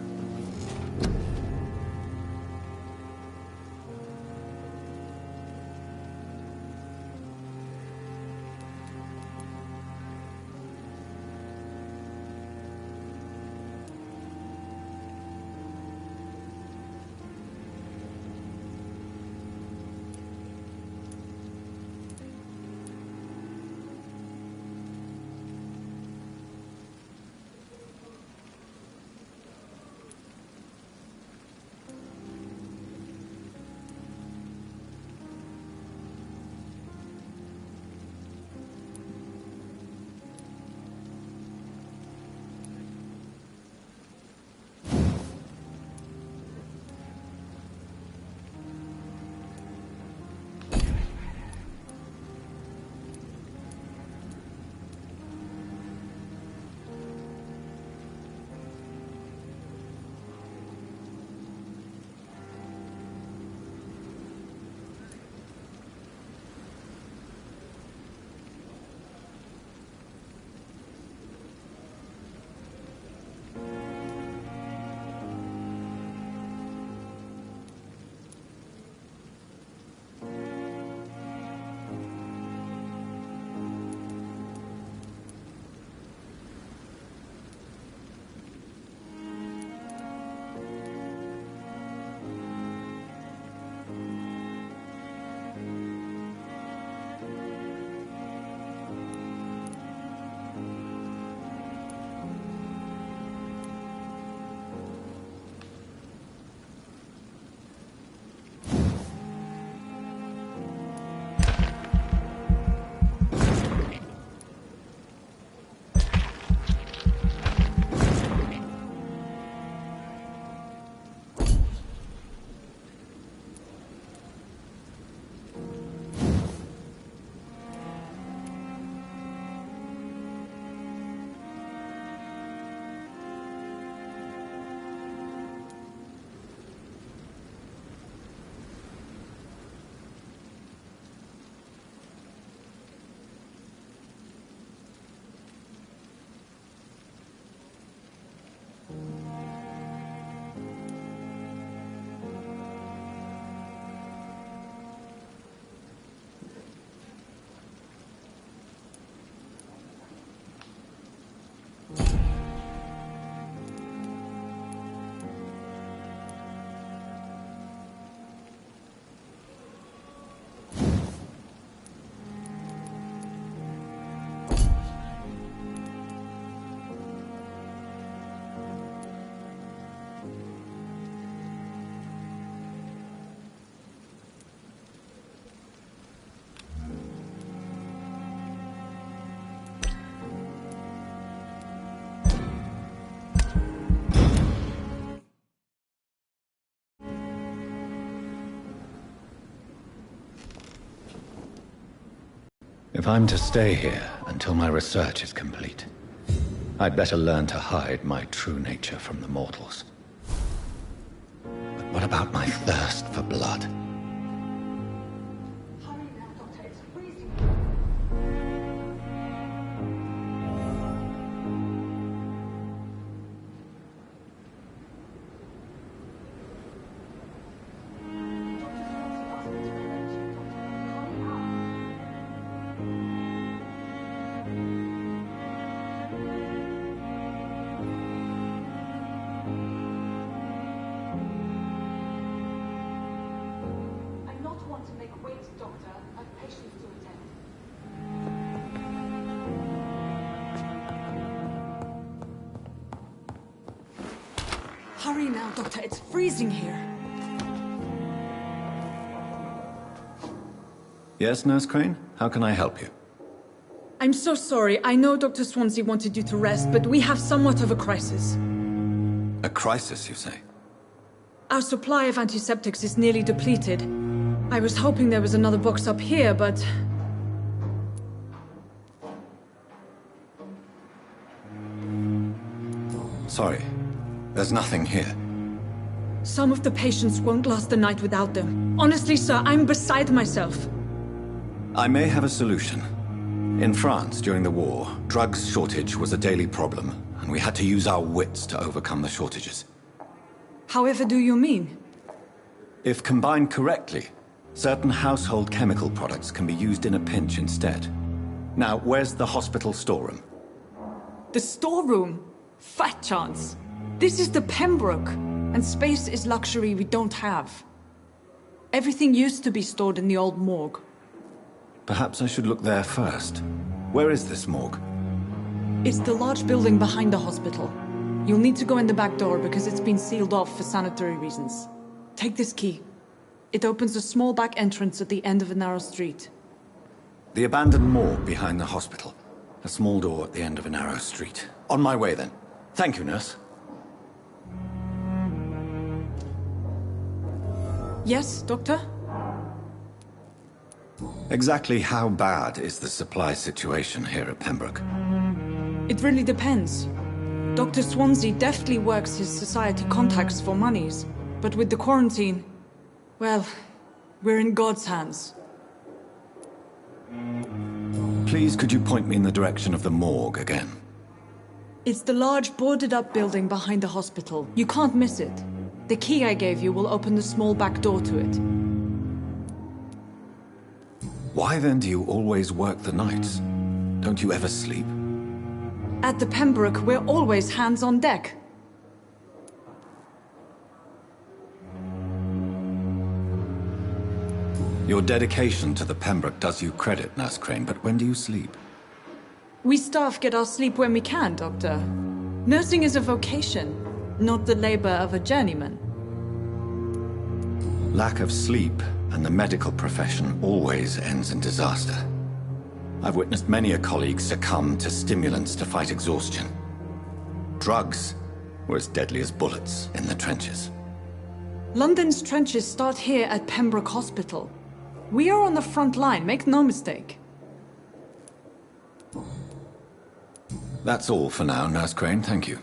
A: If I'm to stay here until my research is complete, I'd better learn to hide my true nature from the mortals. But what about my thirst for blood?
J: Hurry now, Doctor. It's freezing here.
A: Yes, Nurse Crane? How can I help you?
J: I'm so sorry. I know Dr. Swansea wanted you to rest, but we have somewhat of a crisis.
A: A crisis, you say?
J: Our supply of antiseptics is nearly depleted. I was hoping there was another box up here, but...
A: Sorry. There's nothing here.
J: Some of the patients won't last the night without them. Honestly, sir, I'm beside myself.
A: I may have a solution. In France, during the war, drugs shortage was a daily problem, and we had to use our wits to overcome the shortages.
J: However do you mean?
A: If combined correctly, certain household chemical products can be used in a pinch instead. Now, where's the hospital storeroom?
J: The storeroom? Fat chance. This is the Pembroke, and space is luxury we don't have. Everything used to be stored in the old morgue.
A: Perhaps I should look there first. Where is this morgue?
J: It's the large building behind the hospital. You'll need to go in the back door because it's been sealed off for sanitary reasons. Take this key. It opens a small back entrance at the end of a narrow street.
A: The abandoned morgue behind the hospital. A small door at the end of a narrow street. On my way then. Thank you, nurse.
J: Yes, Doctor?
A: Exactly how bad is the supply situation here at Pembroke?
J: It really depends. Dr. Swansea deftly works his society contacts for monies, but with the quarantine, well, we're in God's hands.
A: Please, could you point me in the direction of the morgue again?
J: It's the large boarded-up building behind the hospital. You can't miss it. The key I gave you will open the small back door to it.
A: Why then do you always work the nights? Don't you ever sleep?
J: At the Pembroke, we're always hands on deck.
A: Your dedication to the Pembroke does you credit, Nurse Crane, but when do you sleep?
J: We staff get our sleep when we can, Doctor. Nursing is a vocation, not the labor of a journeyman.
A: Lack of sleep and the medical profession always ends in disaster. I've witnessed many a colleague succumb to stimulants to fight exhaustion. Drugs were as deadly as bullets in the trenches.
J: London's trenches start here at Pembroke Hospital. We are on the front line, make no mistake.
A: That's all for now, Nurse Crane, thank you.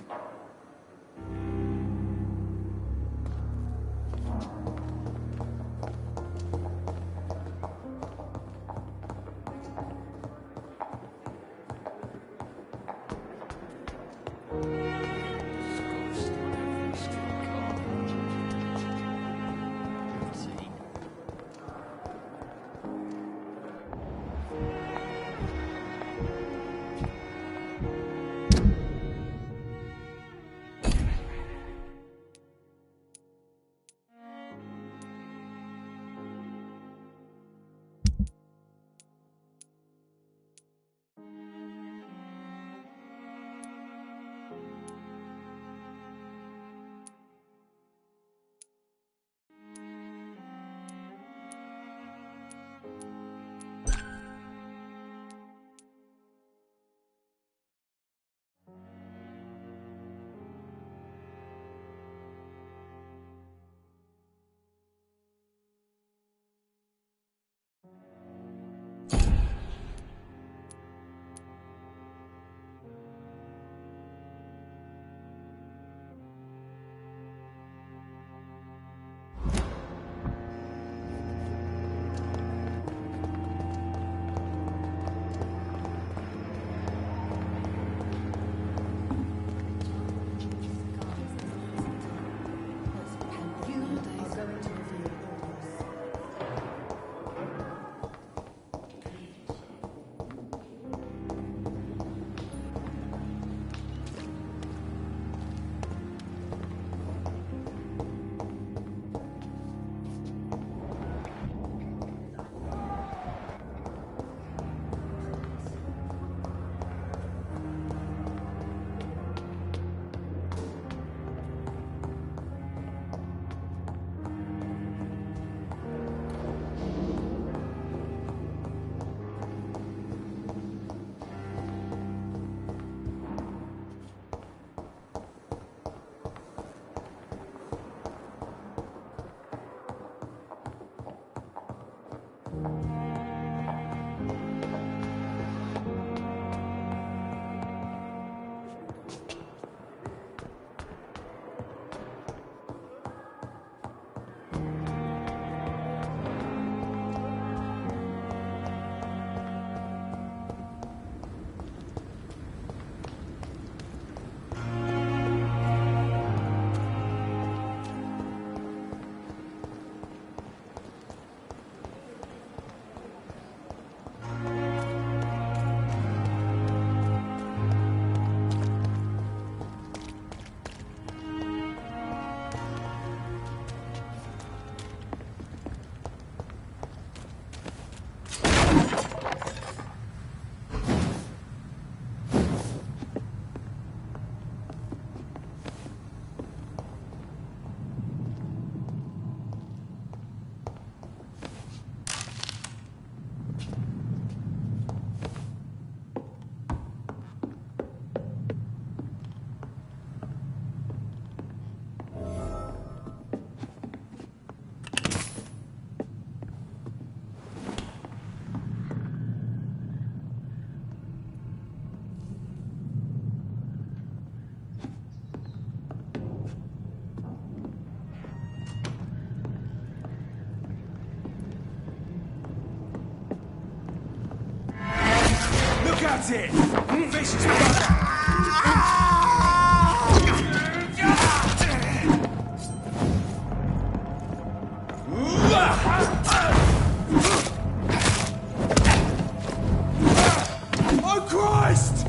M: That's it! Vicious brother! Oh, Christ!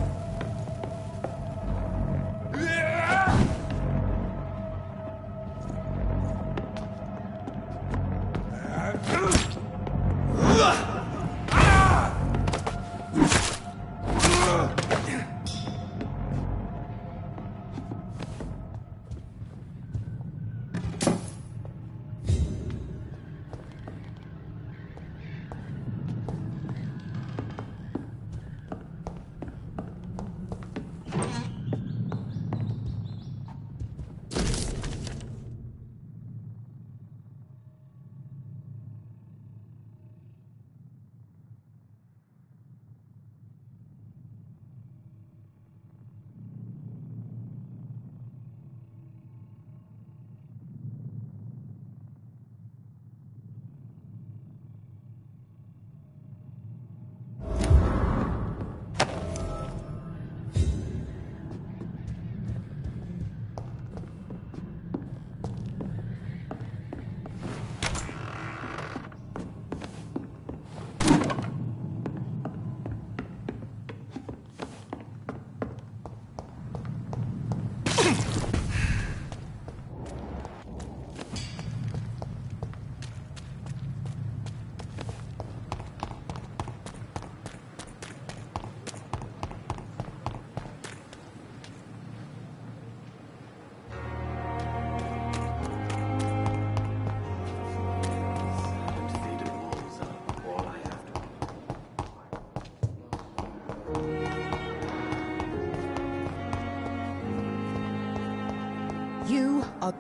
C: You are...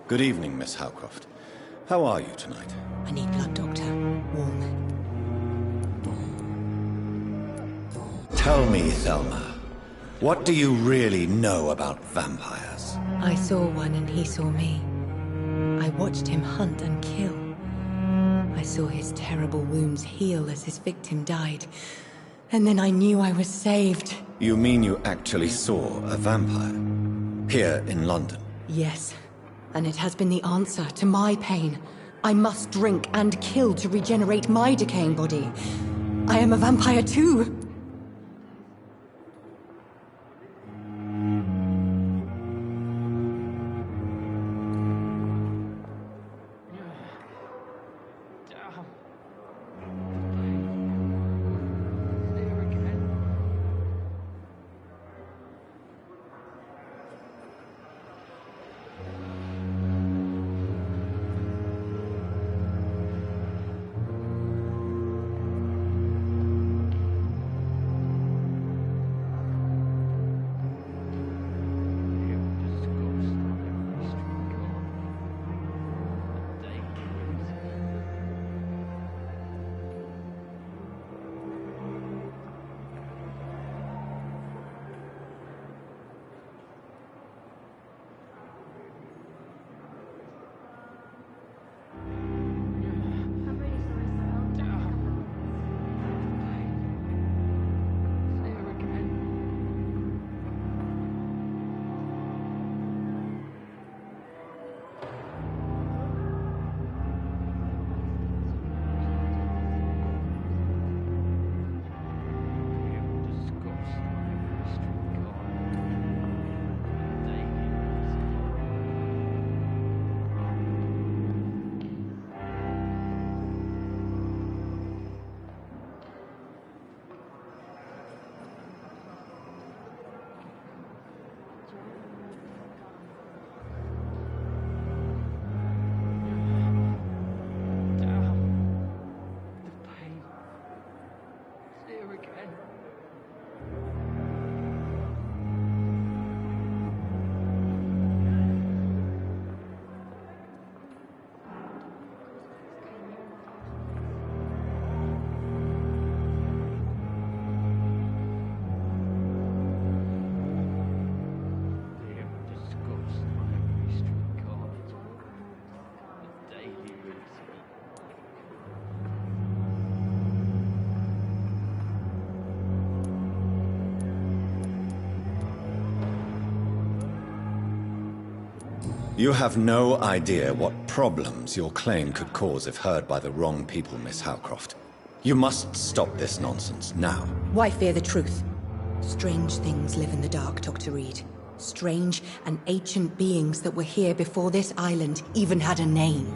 A: Good evening, Miss Howcroft. How are you tonight?
C: I need blood, Doctor. Warm.
A: Tell me, Thelma, what do you really know about vampires?
C: I saw one and he saw me. I watched him hunt and kill. I saw his terrible wounds heal as his victim died. And then I knew I was saved.
A: You mean you actually saw a vampire? Here in London?
C: Yes. And it has been the answer to my pain. I must drink and kill to regenerate my decaying body. I am a vampire too.
A: You have no idea what problems your claim could cause if heard by the wrong people, Miss Howcroft. You must stop this nonsense, now.
C: Why fear the truth? Strange things live in the dark, Dr. Reed. Strange and ancient beings that were here before this island even had a name.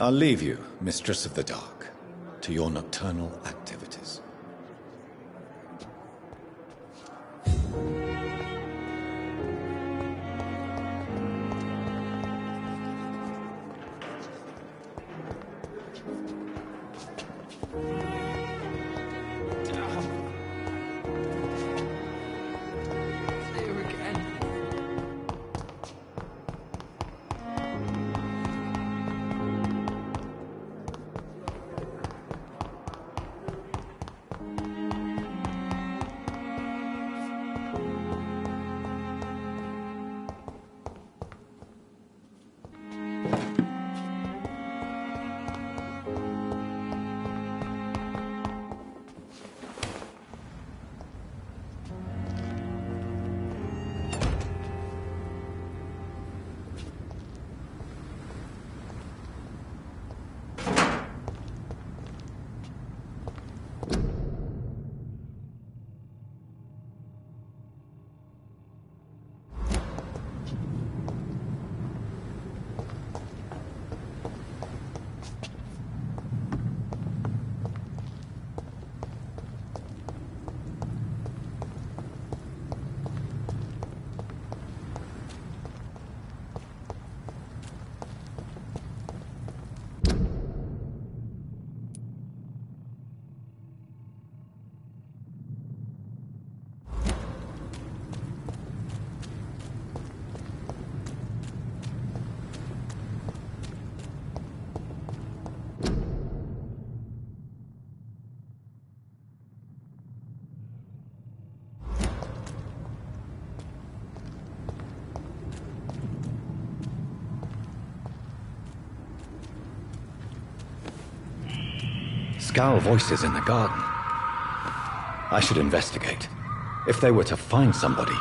A: I'll leave you, Mistress of the Dark, to your nocturnal activities. Scowl voices in the garden. I should investigate. If they were to find somebody...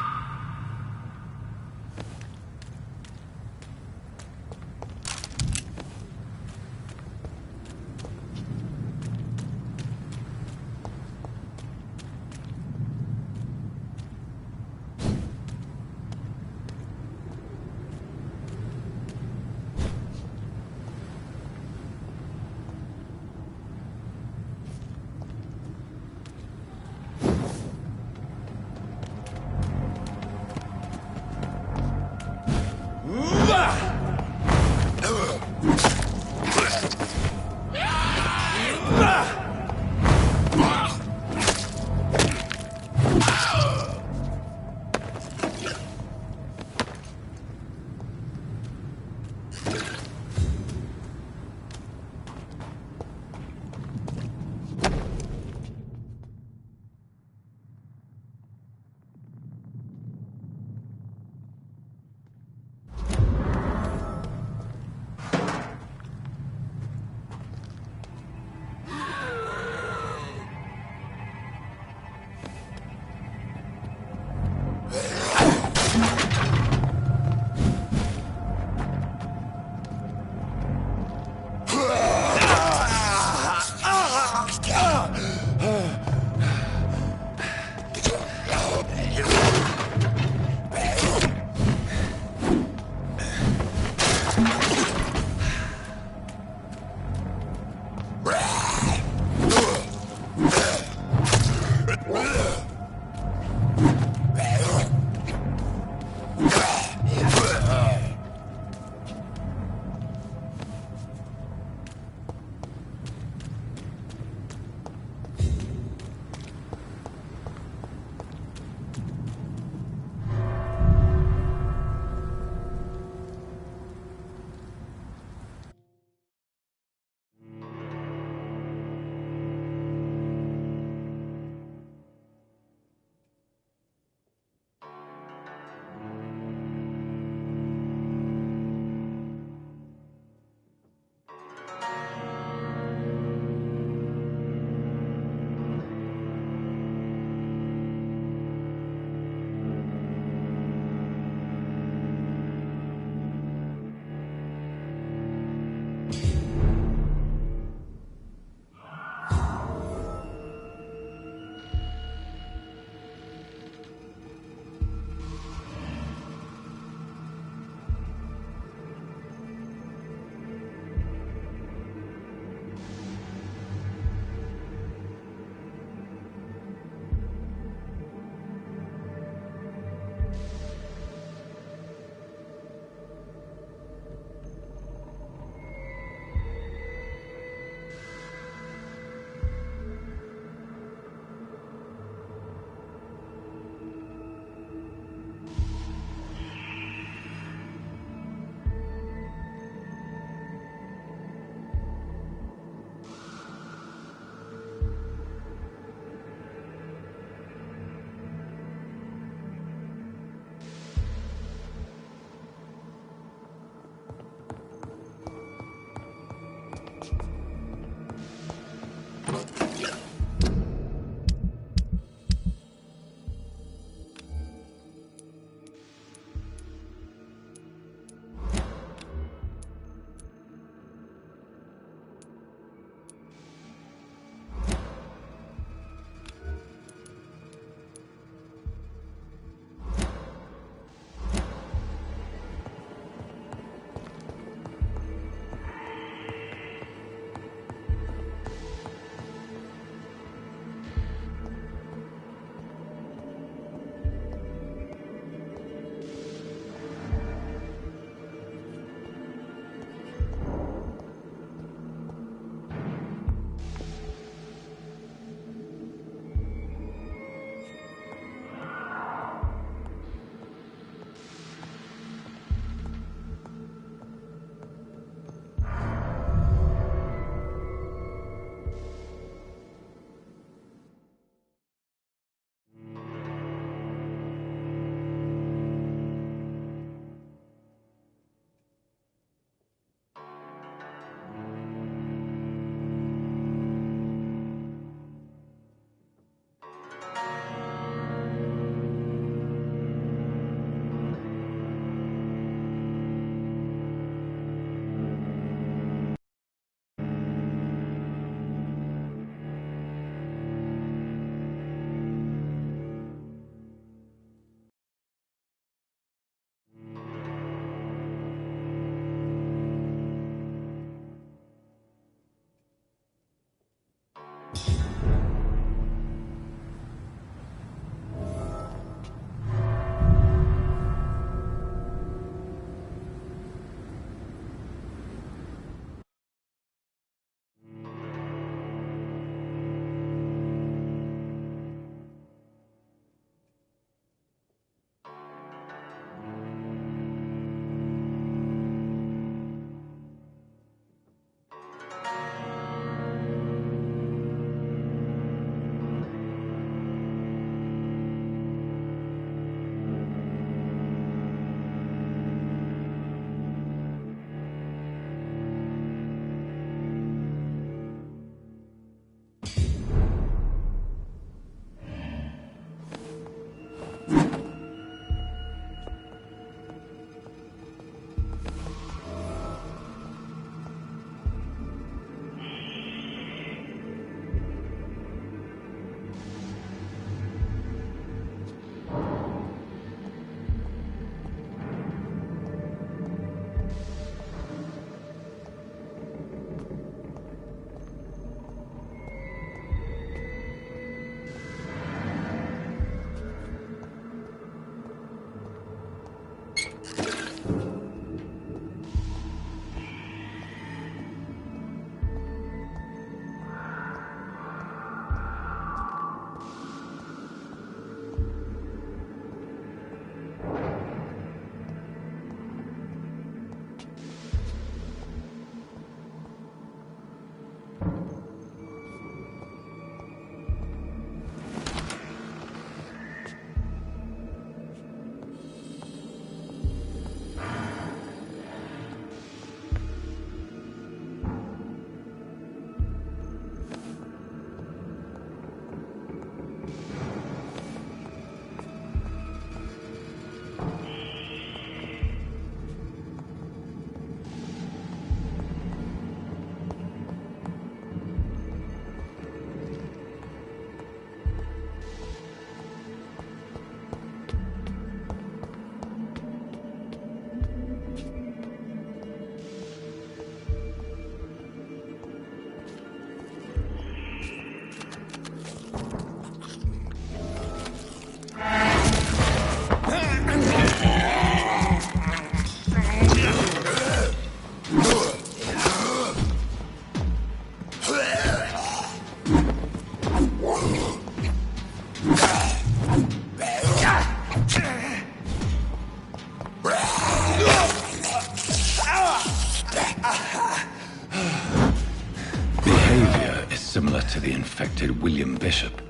A: similar to the infected William Bishop.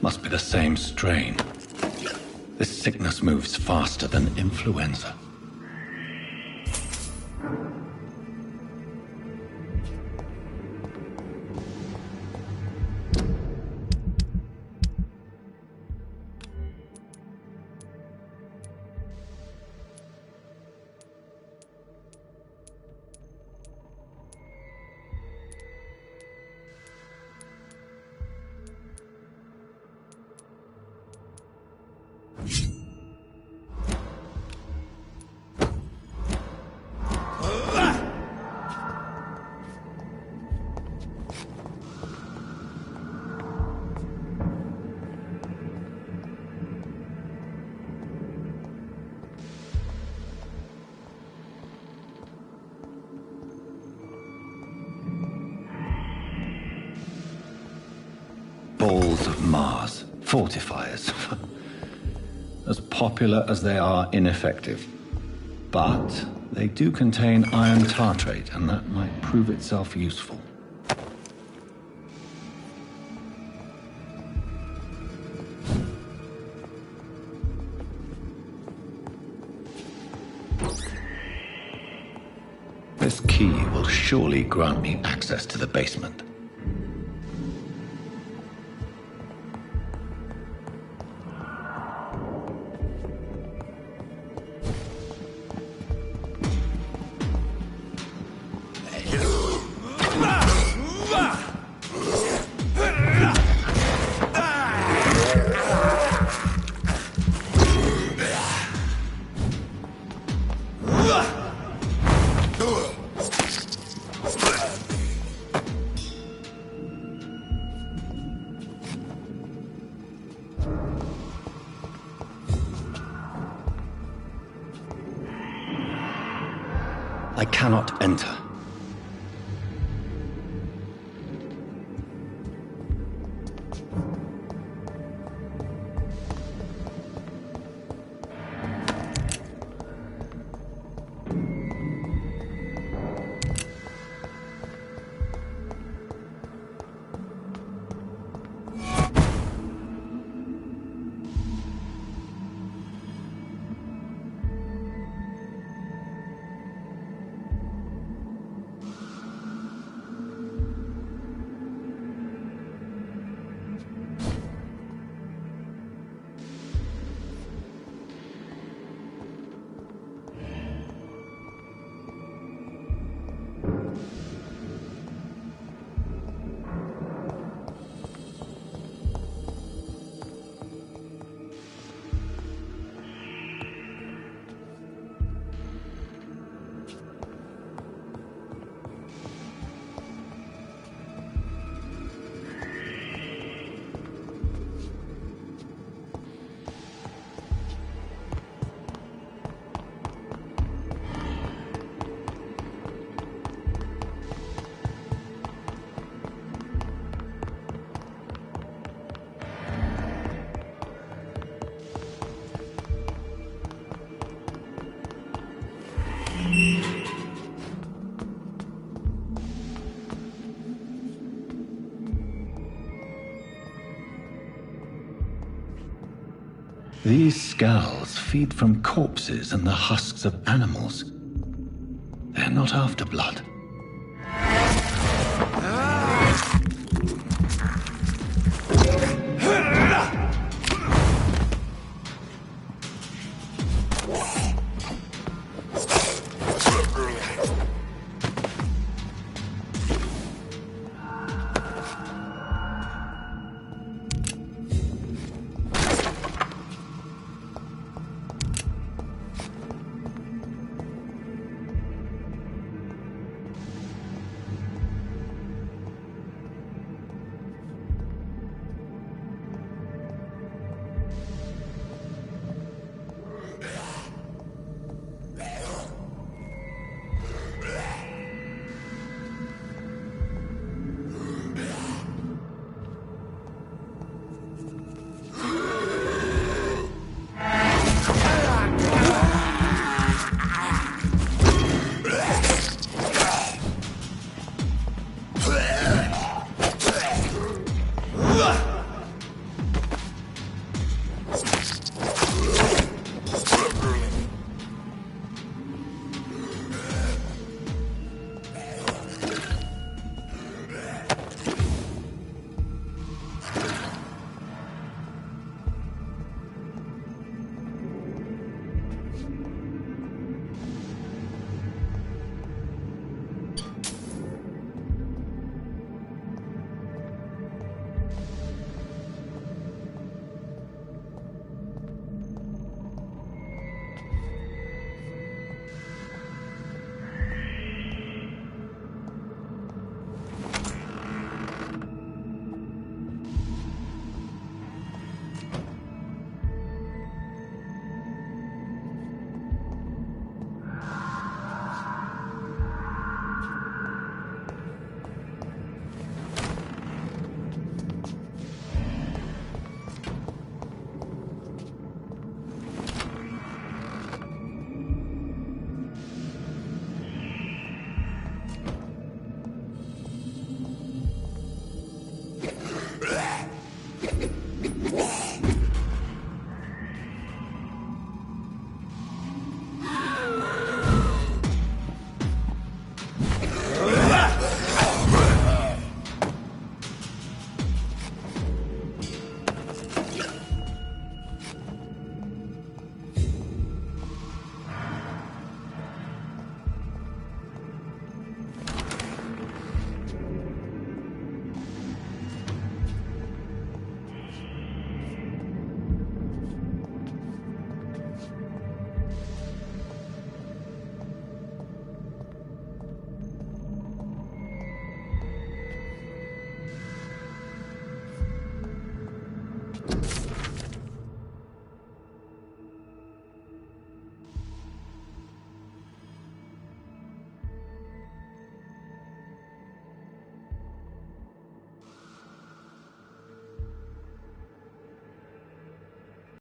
A: Must be the same strain. This sickness moves faster than influenza. Balls of Mars, fortifiers. As popular as they are ineffective. But they do contain iron tartrate, and that might prove itself useful. This key will surely grant me access to the basement. I cannot enter. These skulls feed from corpses and the husks of animals. They're not after blood.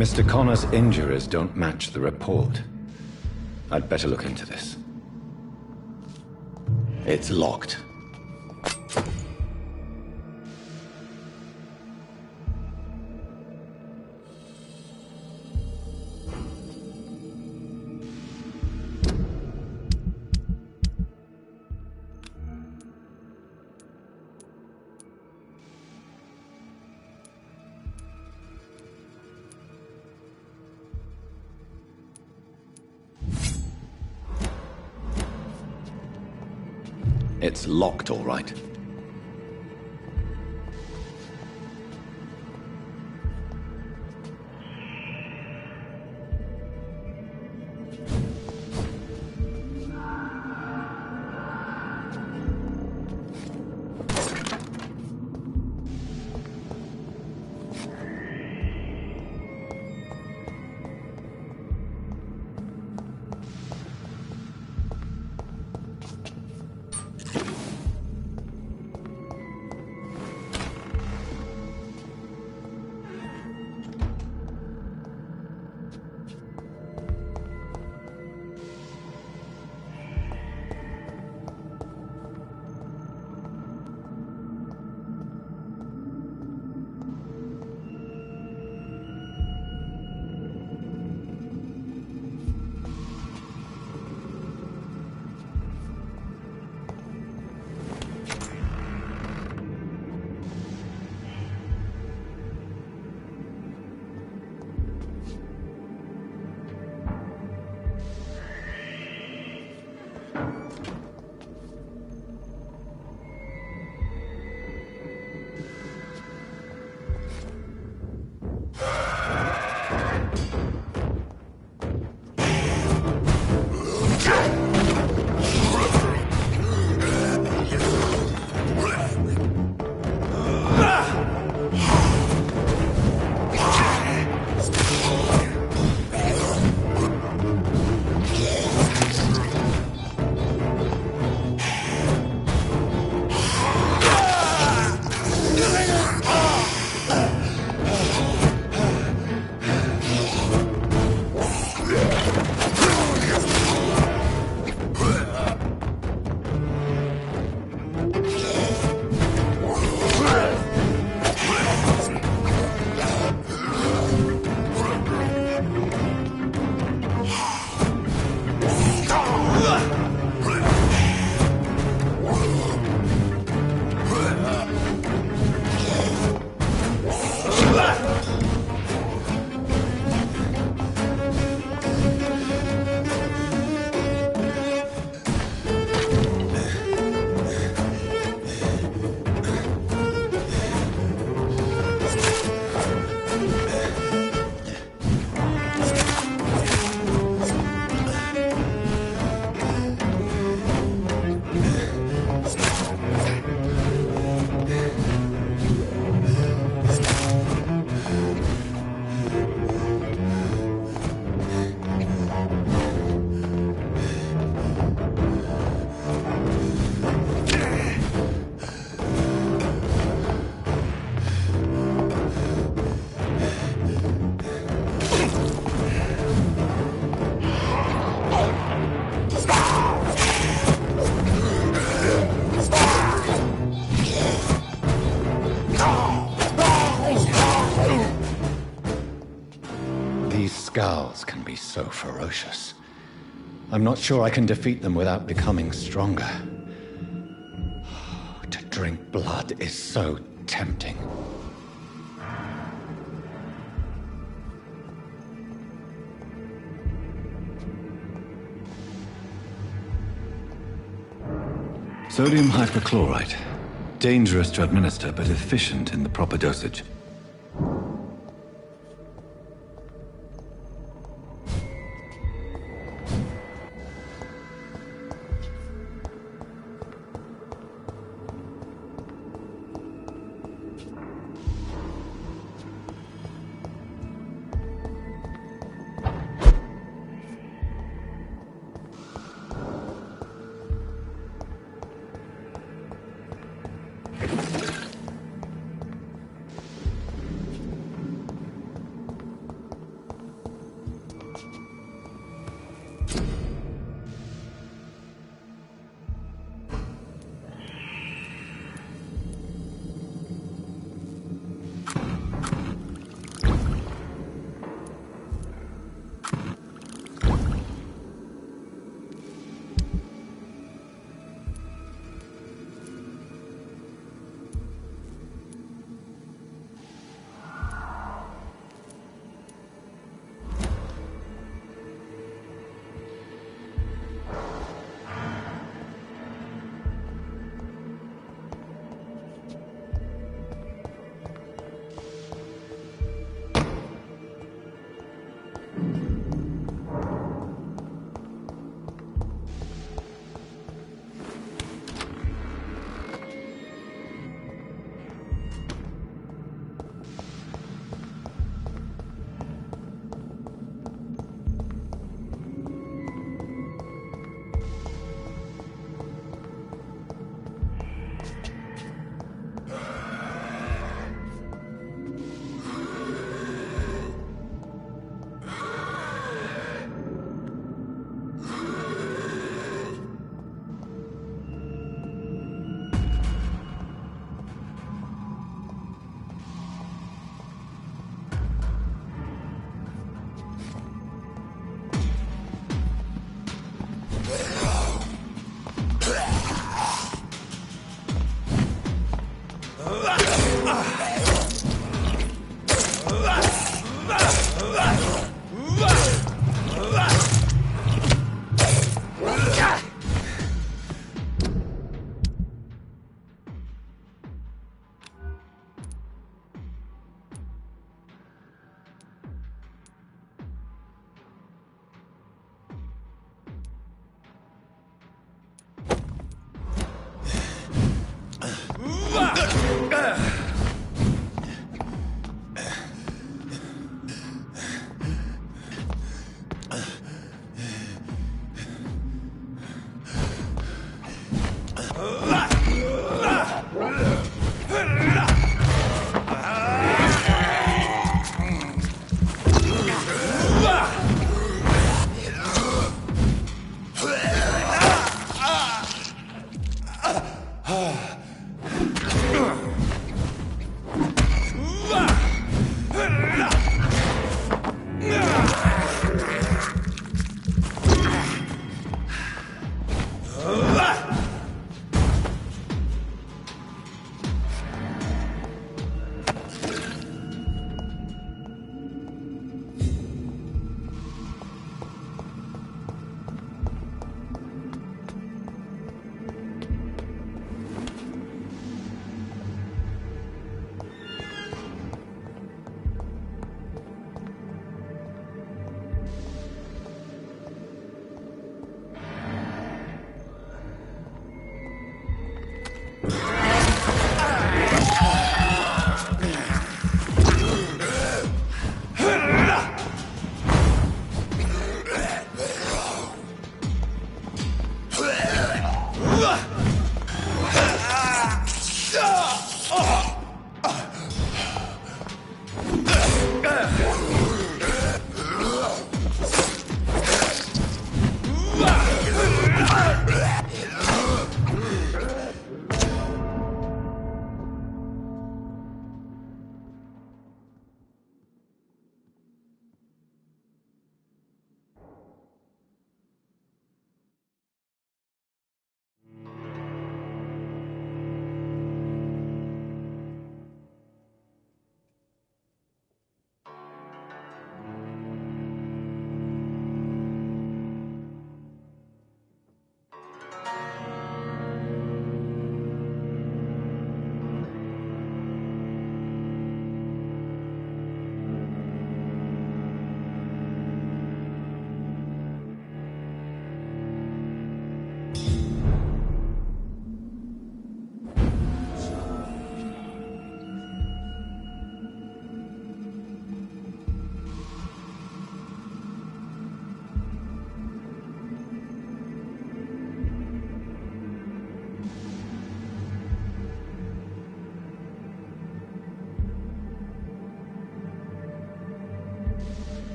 A: Mr. Connor's injuries don't match the report. I'd better look into this. It's locked. It's locked, all right. Skulls can be so ferocious. I'm not sure I can defeat them without becoming stronger. To drink blood is so tempting. Sodium hypochlorite. Dangerous to administer, but efficient in the proper dosage.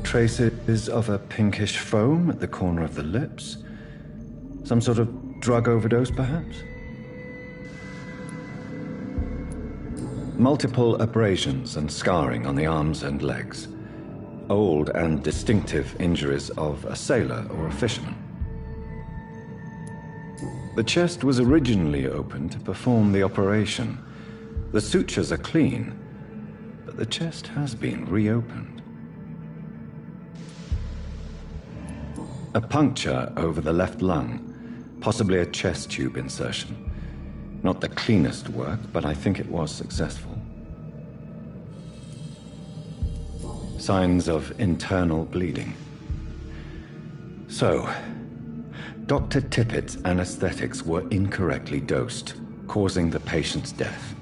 A: traces of a pinkish foam at the corner of the lips. Some sort of drug overdose, perhaps? Multiple abrasions and scarring on the arms and legs. Old and distinctive injuries of a sailor or a fisherman. The chest was originally open to perform the operation. The sutures are clean, but the chest has been reopened. A puncture over the left lung, possibly a chest tube insertion. Not the cleanest work, but I think it was successful. Signs of internal bleeding. So, Dr. Tippett's anesthetics were incorrectly dosed, causing the patient's death.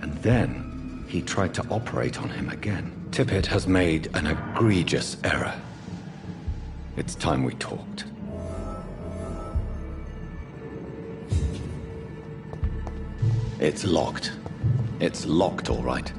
A: And then he tried to operate on him again. Tippett has made an egregious error. It's time we talked. It's locked. It's locked, all right.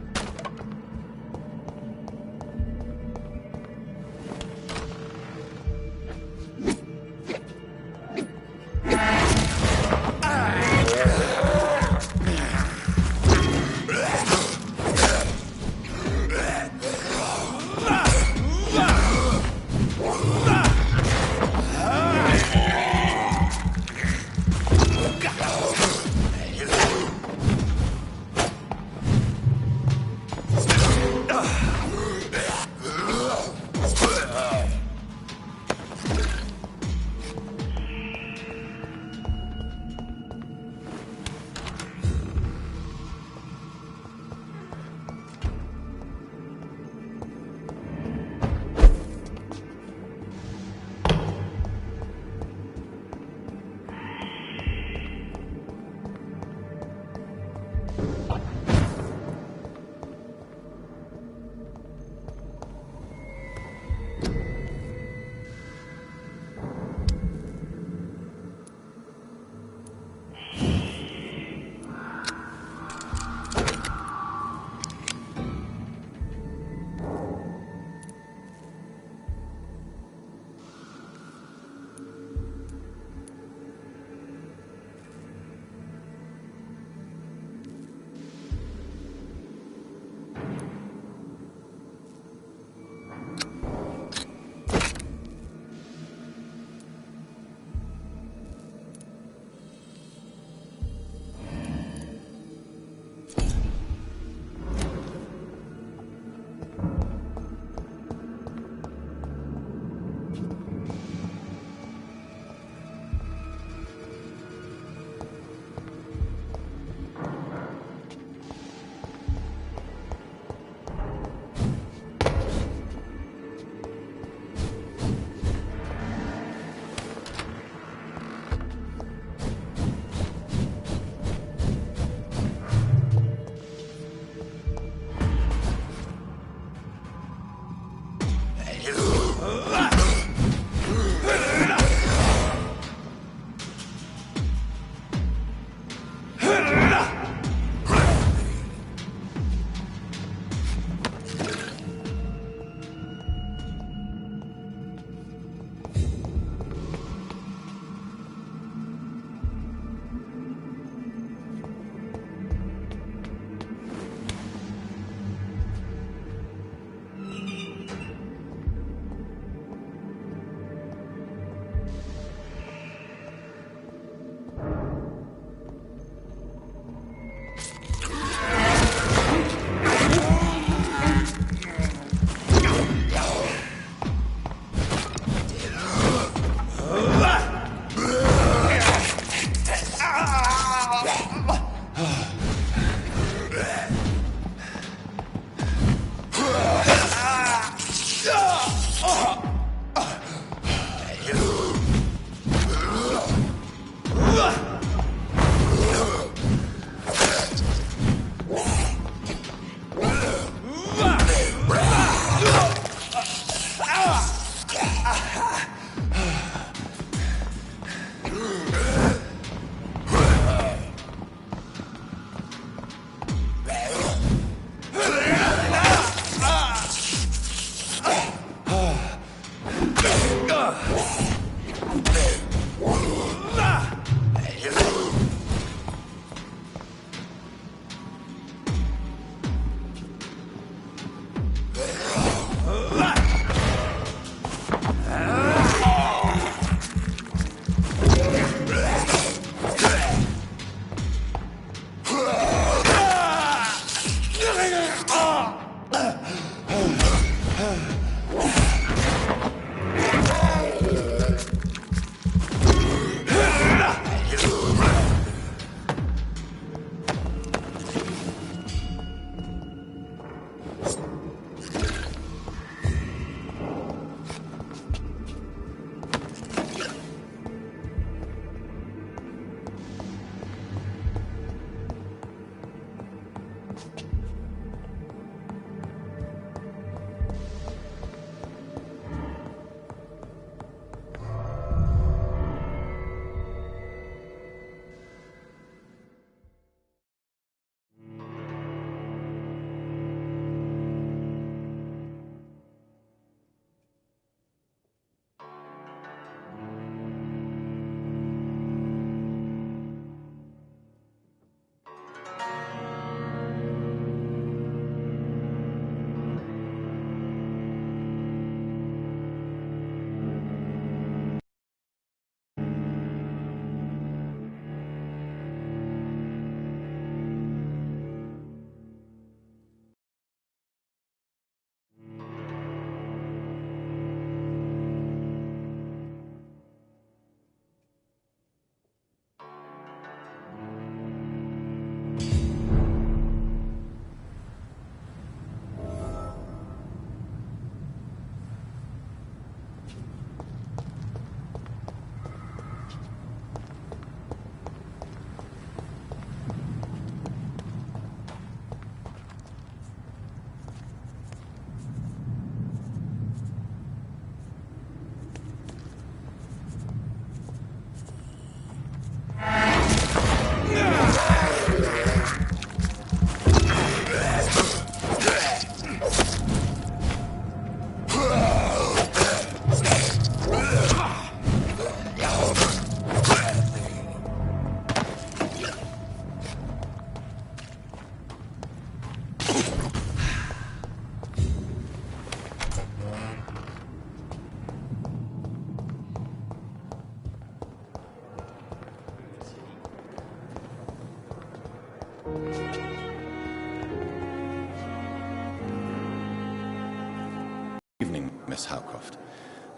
A: Miss Howcroft.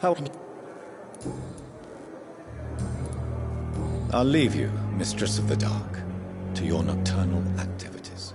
A: How... I'll leave you, Mistress of the Dark, to your nocturnal activities.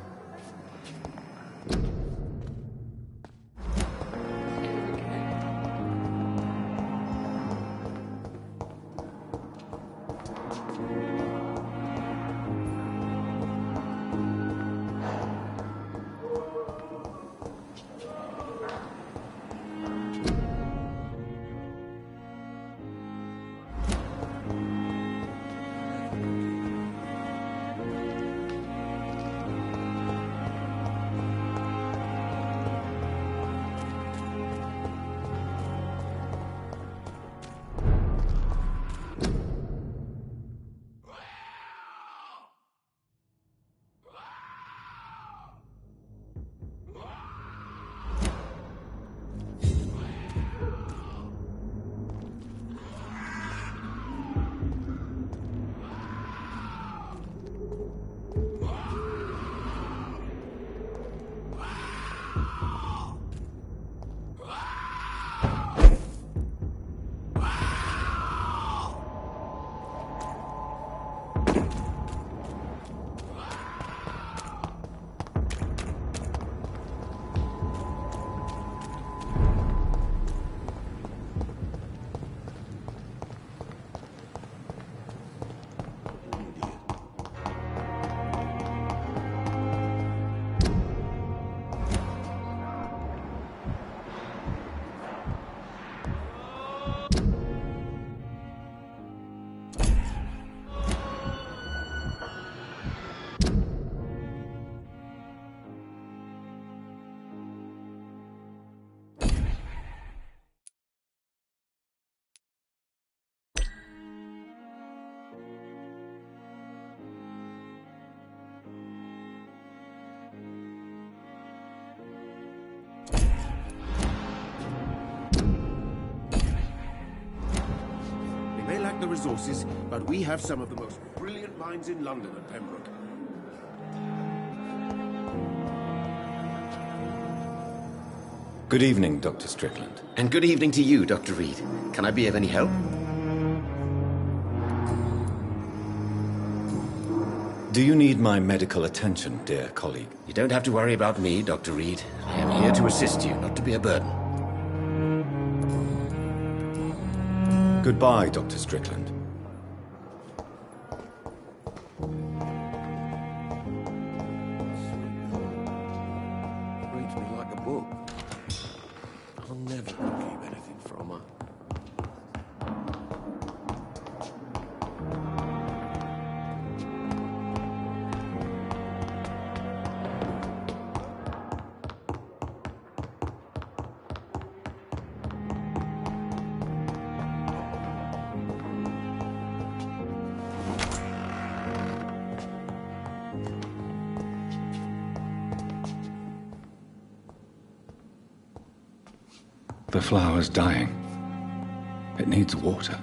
G: We may lack the resources, but we have some of the most brilliant minds in London at Pembroke.
A: Good evening, Dr. Strickland.
K: And good evening to you, Dr. Reed. Can I be of any help?
A: Do you need my medical attention, dear colleague?
K: You don't have to worry about me, Dr. Reed. I am here to assist you, not to be a burden.
A: Goodbye, Dr. Strickland.
G: Reads me like a book. I'll never keep anything from her.
A: The flower's dying. It needs water.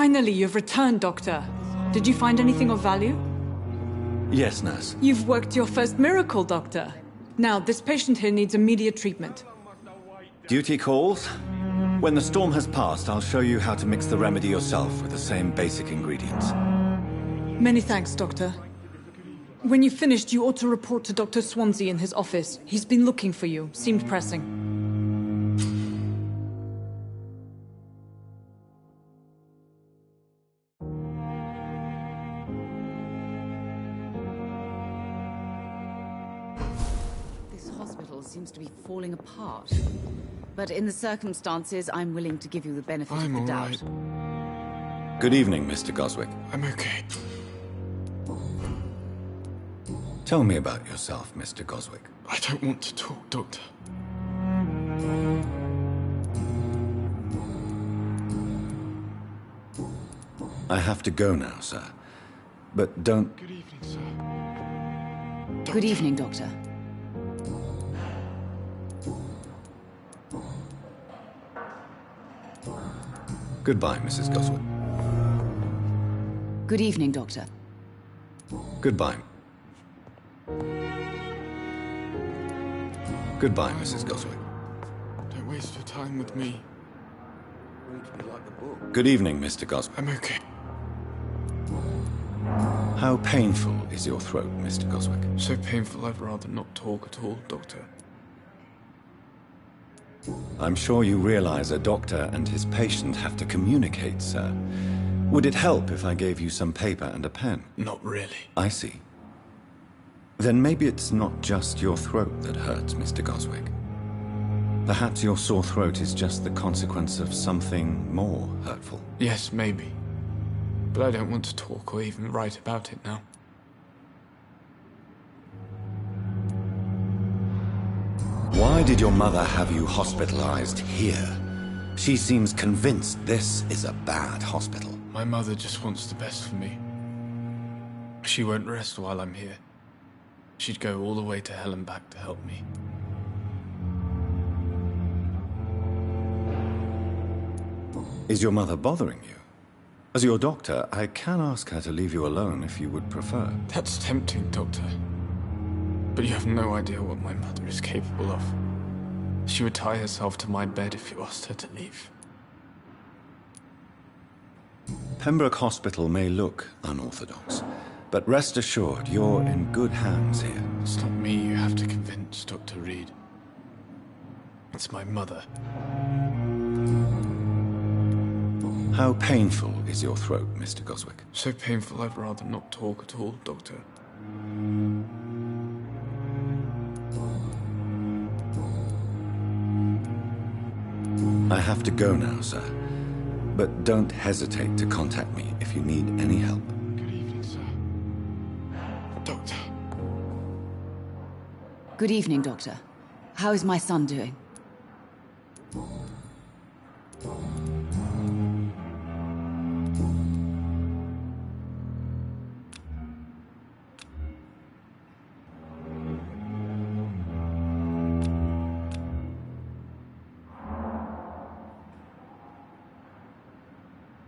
J: Finally, you've returned, Doctor. Did you find anything of value?
A: Yes, nurse.
J: You've worked your first miracle, Doctor. Now, this patient here needs immediate treatment.
A: Duty calls. When the storm has passed, I'll show you how to mix the remedy yourself with the same basic ingredients.
J: Many thanks, Doctor. When you've finished, you ought to report to Dr. Swansea in his office. He's been looking for you. Seemed pressing.
I: This hospital seems to be falling apart. But in the circumstances, I'm willing to give you the benefit of the doubt.
A: Good evening, Mr. Goswick.
H: I'm okay.
A: Tell me about yourself, Mr. Goswick.
H: I don't want to talk, Doctor.
A: I have to go now, sir. But don't...
H: Good evening, sir.
I: Good evening, Doctor.
A: Goodbye, Mrs. Goswick.
I: Good evening, Doctor.
A: Goodbye. Goodbye, Mrs. Goswick.
H: Don't waste your time with me.
A: Good evening, Mr. Goswick.
H: I'm okay.
A: How painful is your throat, Mr. Goswick?
H: So painful I'd rather not talk at all, Doctor.
A: I'm sure you realize a doctor and his patient have to communicate, sir. Would it help if I gave you some paper and a pen?
H: Not really.
A: I see. Then maybe it's not just your throat that hurts, Mr. Goswick. Perhaps your sore throat is just the consequence of something more hurtful.
H: Yes, maybe. But I don't want to talk or even write about it now.
A: Why did your mother have you hospitalized here? She seems convinced this is a bad hospital.
H: My mother just wants the best for me. She won't rest while I'm here. She'd go all the way to hell and back to help me.
A: Is your mother bothering you? As your doctor, I can ask her to leave you alone if you would prefer.
H: That's tempting, Doctor. But you have no idea what my mother is capable of. She would tie herself to my bed if you asked her to leave.
A: Pembroke Hospital may look unorthodox, but rest assured you're in good hands here.
H: It's not me you have to convince, Dr. Reed. It's my mother.
A: How painful is your throat, Mr. Goswick?
H: So painful I'd rather not talk at all, Doctor.
A: I have to go now, sir. But don't hesitate to contact me if you need any help.
H: Good evening, sir. Doctor.
I: Good evening, Doctor. How is my son doing?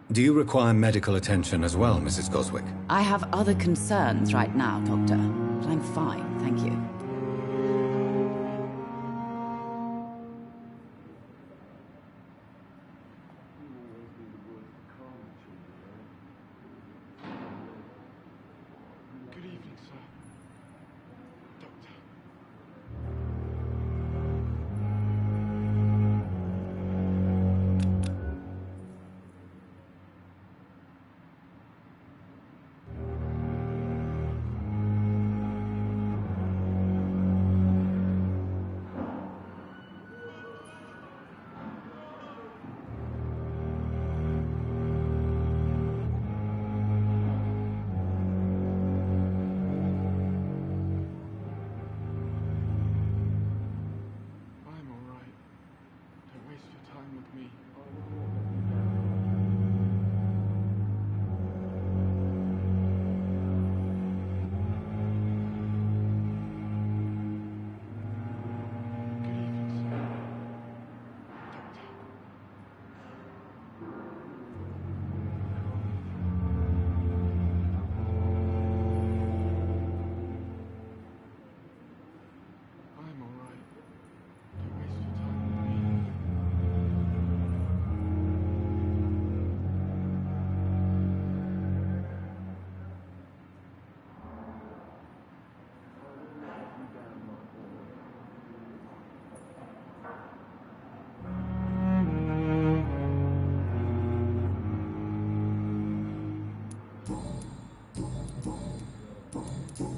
A: Do you require medical attention as well, Mrs. Goswick?
I: I have other concerns right now, Doctor. But I'm fine, thank you.
H: Good evening, sir. Doctor.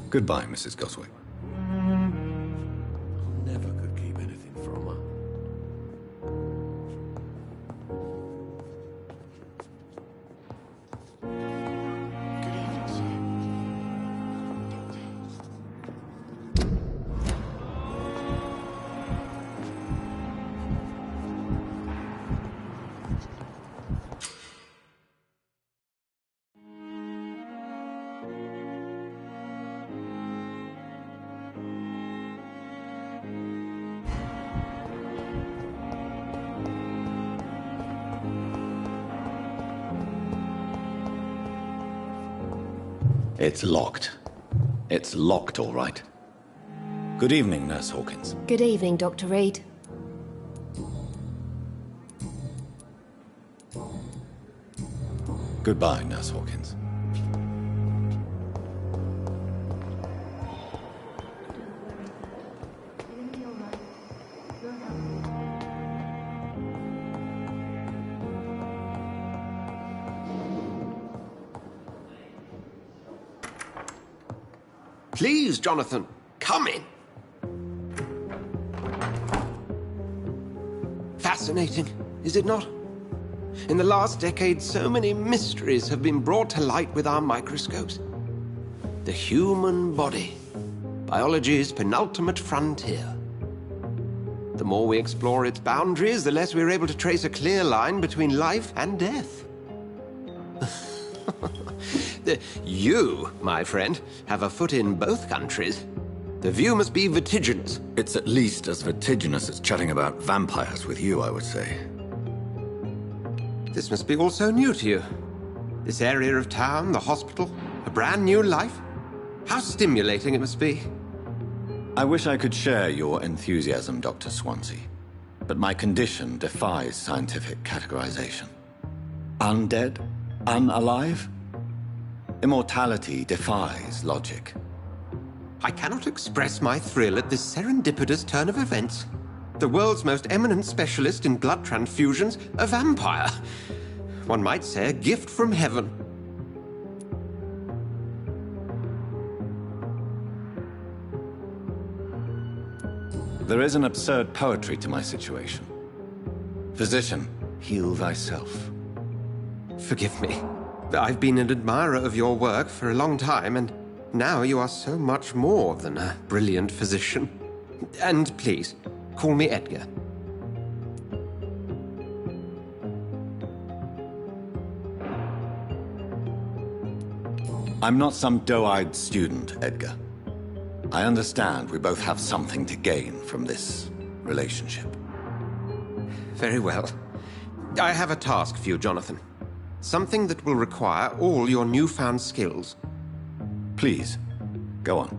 A: Goodbye, Mrs. Goswick.
G: I never could keep anything from her. Good evening, sir.
A: It's locked. It's locked, all right. Good evening, Nurse Hawkins.
B: Good evening, Dr. Reed.
A: Goodbye, Nurse Hawkins.
N: Please, Jonathan, come in. Fascinating, is it not? In the last decade, so many mysteries have been brought to light with our microscopes. The human body, biology's penultimate frontier. The more we explore its boundaries, the less we're able to trace a clear line between life and death. You, my friend, have a foot in both countries. The view must be vertiginous.
A: It's at least as vertiginous as chatting about vampires with you, I would say.
N: This must be all so new to you. This area of town, the hospital, a brand new life. How stimulating it must be.
A: I wish I could share your enthusiasm, Dr. Swansea, but my condition defies scientific categorization. Undead? Unalive? Immortality defies logic.
N: I cannot express my thrill at this serendipitous turn of events. The world's most eminent specialist in blood transfusions, a vampire. One might say a gift from heaven.
A: There is an absurd poetry to my situation. Physician, heal thyself.
N: Forgive me. I've been an admirer of your work for a long time, and now you are so much more than a brilliant physician. And please, call me Edgar.
A: I'm not some doe-eyed student, Edgar. I understand we both have something to gain from this relationship.
N: Very well. I have a task for you, Jonathan. Something that will require all your newfound skills.
A: Please, go on.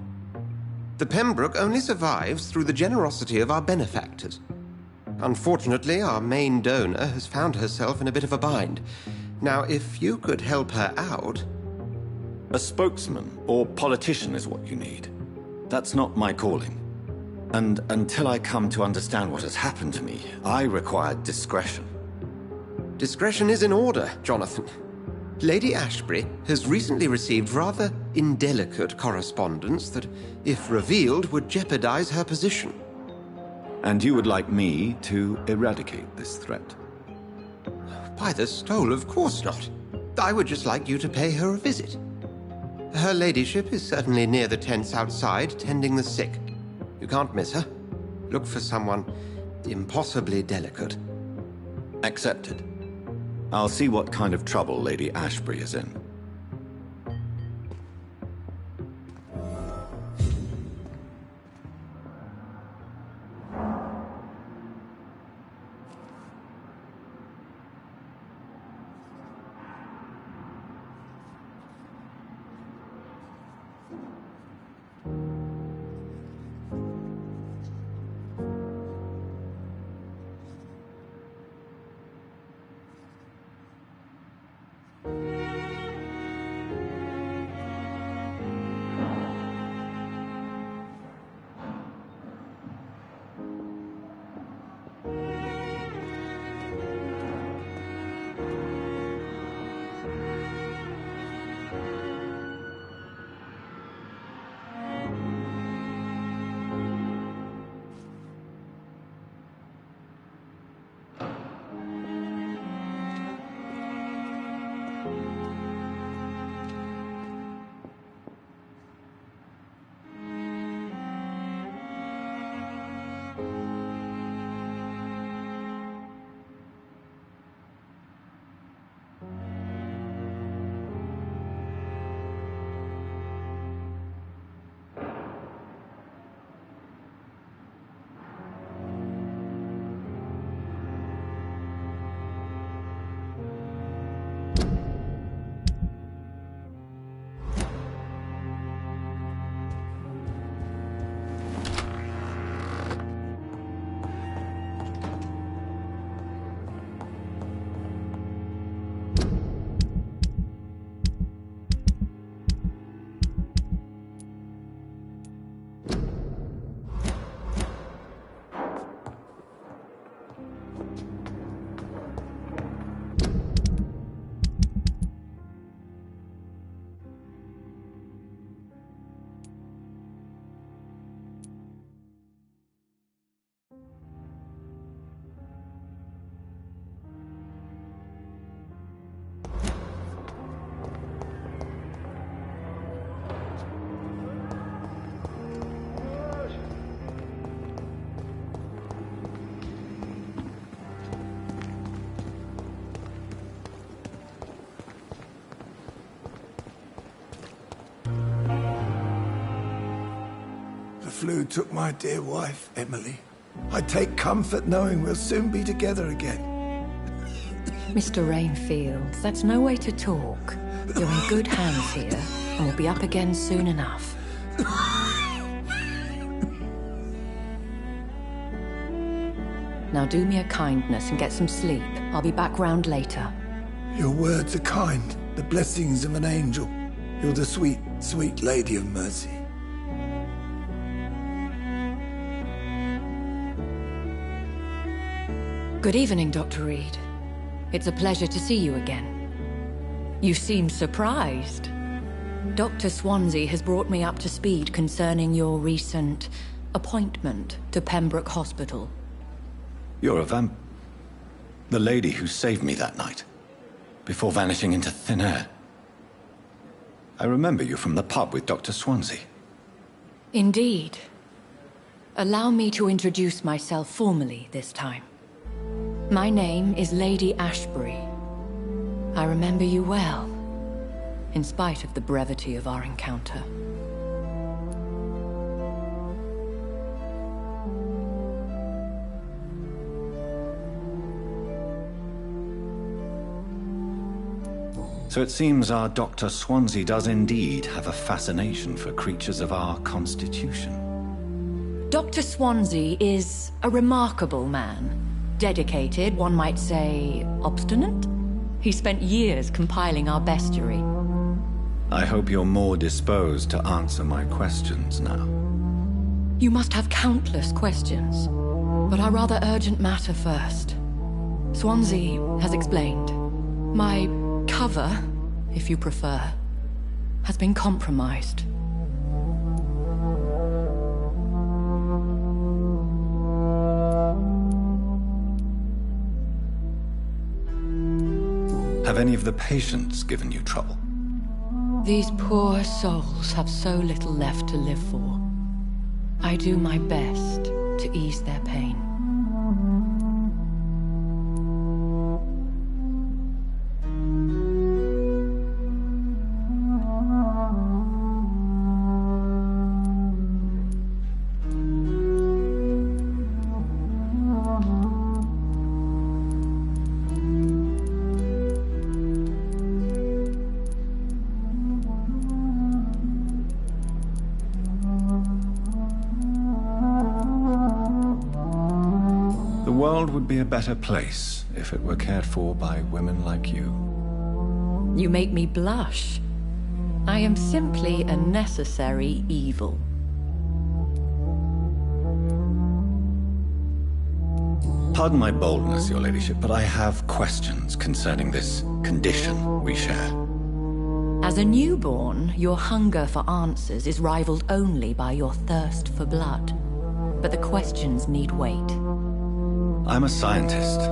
N: The Pembroke only survives through the generosity of our benefactors. Unfortunately, our main donor has found herself in a bit of a bind. Now, if you could help her out...
A: A spokesman or politician is what you need. That's not my calling. And until I come to understand what has happened to me, I require discretion.
N: Discretion is in order, Jonathan. Lady Ashbury has recently received rather indelicate correspondence that, if revealed, would jeopardize her position.
A: And you would like me to eradicate this threat?
N: By the stole, of course not. I would just like you to pay her a visit. Her ladyship is certainly near the tents outside, tending the sick. You can't miss her. Look for someone impossibly delicate.
A: Accepted. I'll see what kind of trouble Lady Ashbury is in.
O: flu took my dear wife, Emily. I take comfort knowing we'll soon be together again.
P: Mr. Rainfield, that's no way to talk. You're in good hands here, and we'll be up again soon enough. Now do me a kindness and get some sleep. I'll be back round later.
O: Your words are kind, the blessings of an angel. You're the sweet, sweet Lady of Mercy.
P: Good evening, Dr. Reed. It's a pleasure to see you again. You seem surprised. Dr. Swansea has brought me up to speed concerning your recent appointment to Pembroke Hospital.
A: You're a the lady who saved me that night, before vanishing into thin air. I remember you from the pub with Dr. Swansea.
P: Indeed. Allow me to introduce myself formally this time. My name is Lady Ashbury. I remember you well, in spite of the brevity of our encounter.
A: So it seems our Dr. Swansea does indeed have a fascination for creatures of our constitution.
P: Dr. Swansea is a remarkable man. Dedicated, one might say, obstinate? He spent years compiling our bestiary.
A: I hope you're more disposed to answer my questions now.
P: You must have countless questions, but our rather urgent matter first. Swansea has explained. My cover, if you prefer, has been compromised.
A: Have any of the patients given you trouble?
P: These poor souls have so little left to live for. I do my best to ease their pain.
A: The world would be a better place if it were cared for by women like you.
P: You make me blush. I am simply a necessary evil.
A: Pardon my boldness, your ladyship, but I have questions concerning this condition we share.
P: As a newborn, your hunger for answers is rivaled only by your thirst for blood. But the questions need wait.
A: I'm a scientist.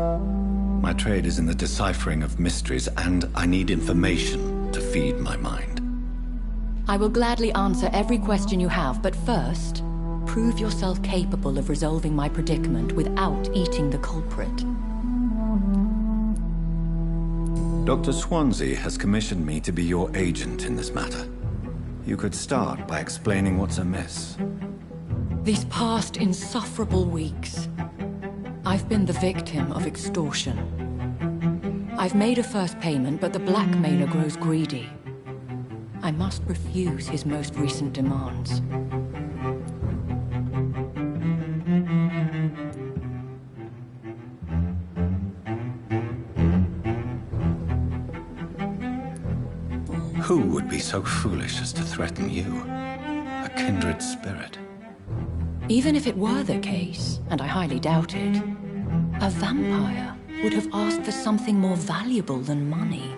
A: My trade is in the deciphering of mysteries, and I need information to feed my mind.
P: I will gladly answer every question you have, but first, prove yourself capable of resolving my predicament without eating the culprit.
A: Dr. Swansea has commissioned me to be your agent in this matter. You could start by explaining what's amiss.
P: These past insufferable weeks, I've been the victim of extortion. I've made a first payment, but the blackmailer grows greedy. I must refuse his most recent demands.
A: Who would be so foolish as to threaten you? A kindred spirit.
P: Even if it were the case, and I highly doubt it, a vampire would have asked for something more valuable than money.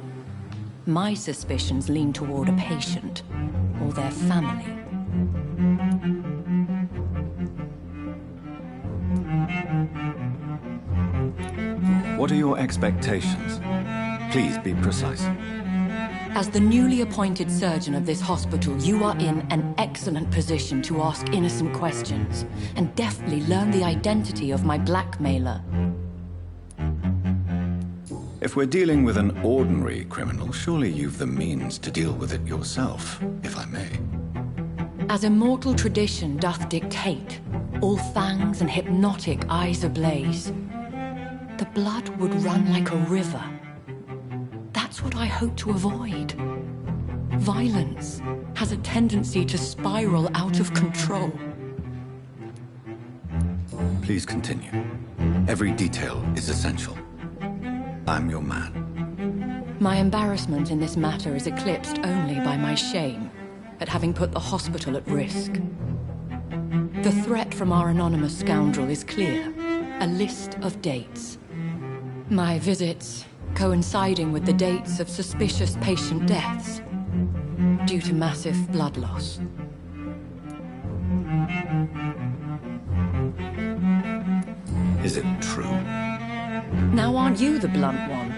P: My suspicions lean toward a patient, or their family.
A: What are your expectations? Please be precise.
P: As the newly appointed surgeon of this hospital, you are in an excellent position to ask innocent questions and deftly learn the identity of my blackmailer.
A: If we're dealing with an ordinary criminal, surely you've the means to deal with it yourself, if I may.
P: As immortal tradition doth dictate, all fangs and hypnotic eyes ablaze, the blood would run like a river. That's what I hope to avoid. Violence has a tendency to spiral out of control.
A: Please continue. Every detail is essential. I'm your man.
P: My embarrassment in this matter is eclipsed only by my shame at having put the hospital at risk. The threat from our anonymous scoundrel is clear. A list of dates. My visits coinciding with the dates of suspicious patient deaths due to massive blood loss.
A: Is it true?
P: Now aren't you the blunt one?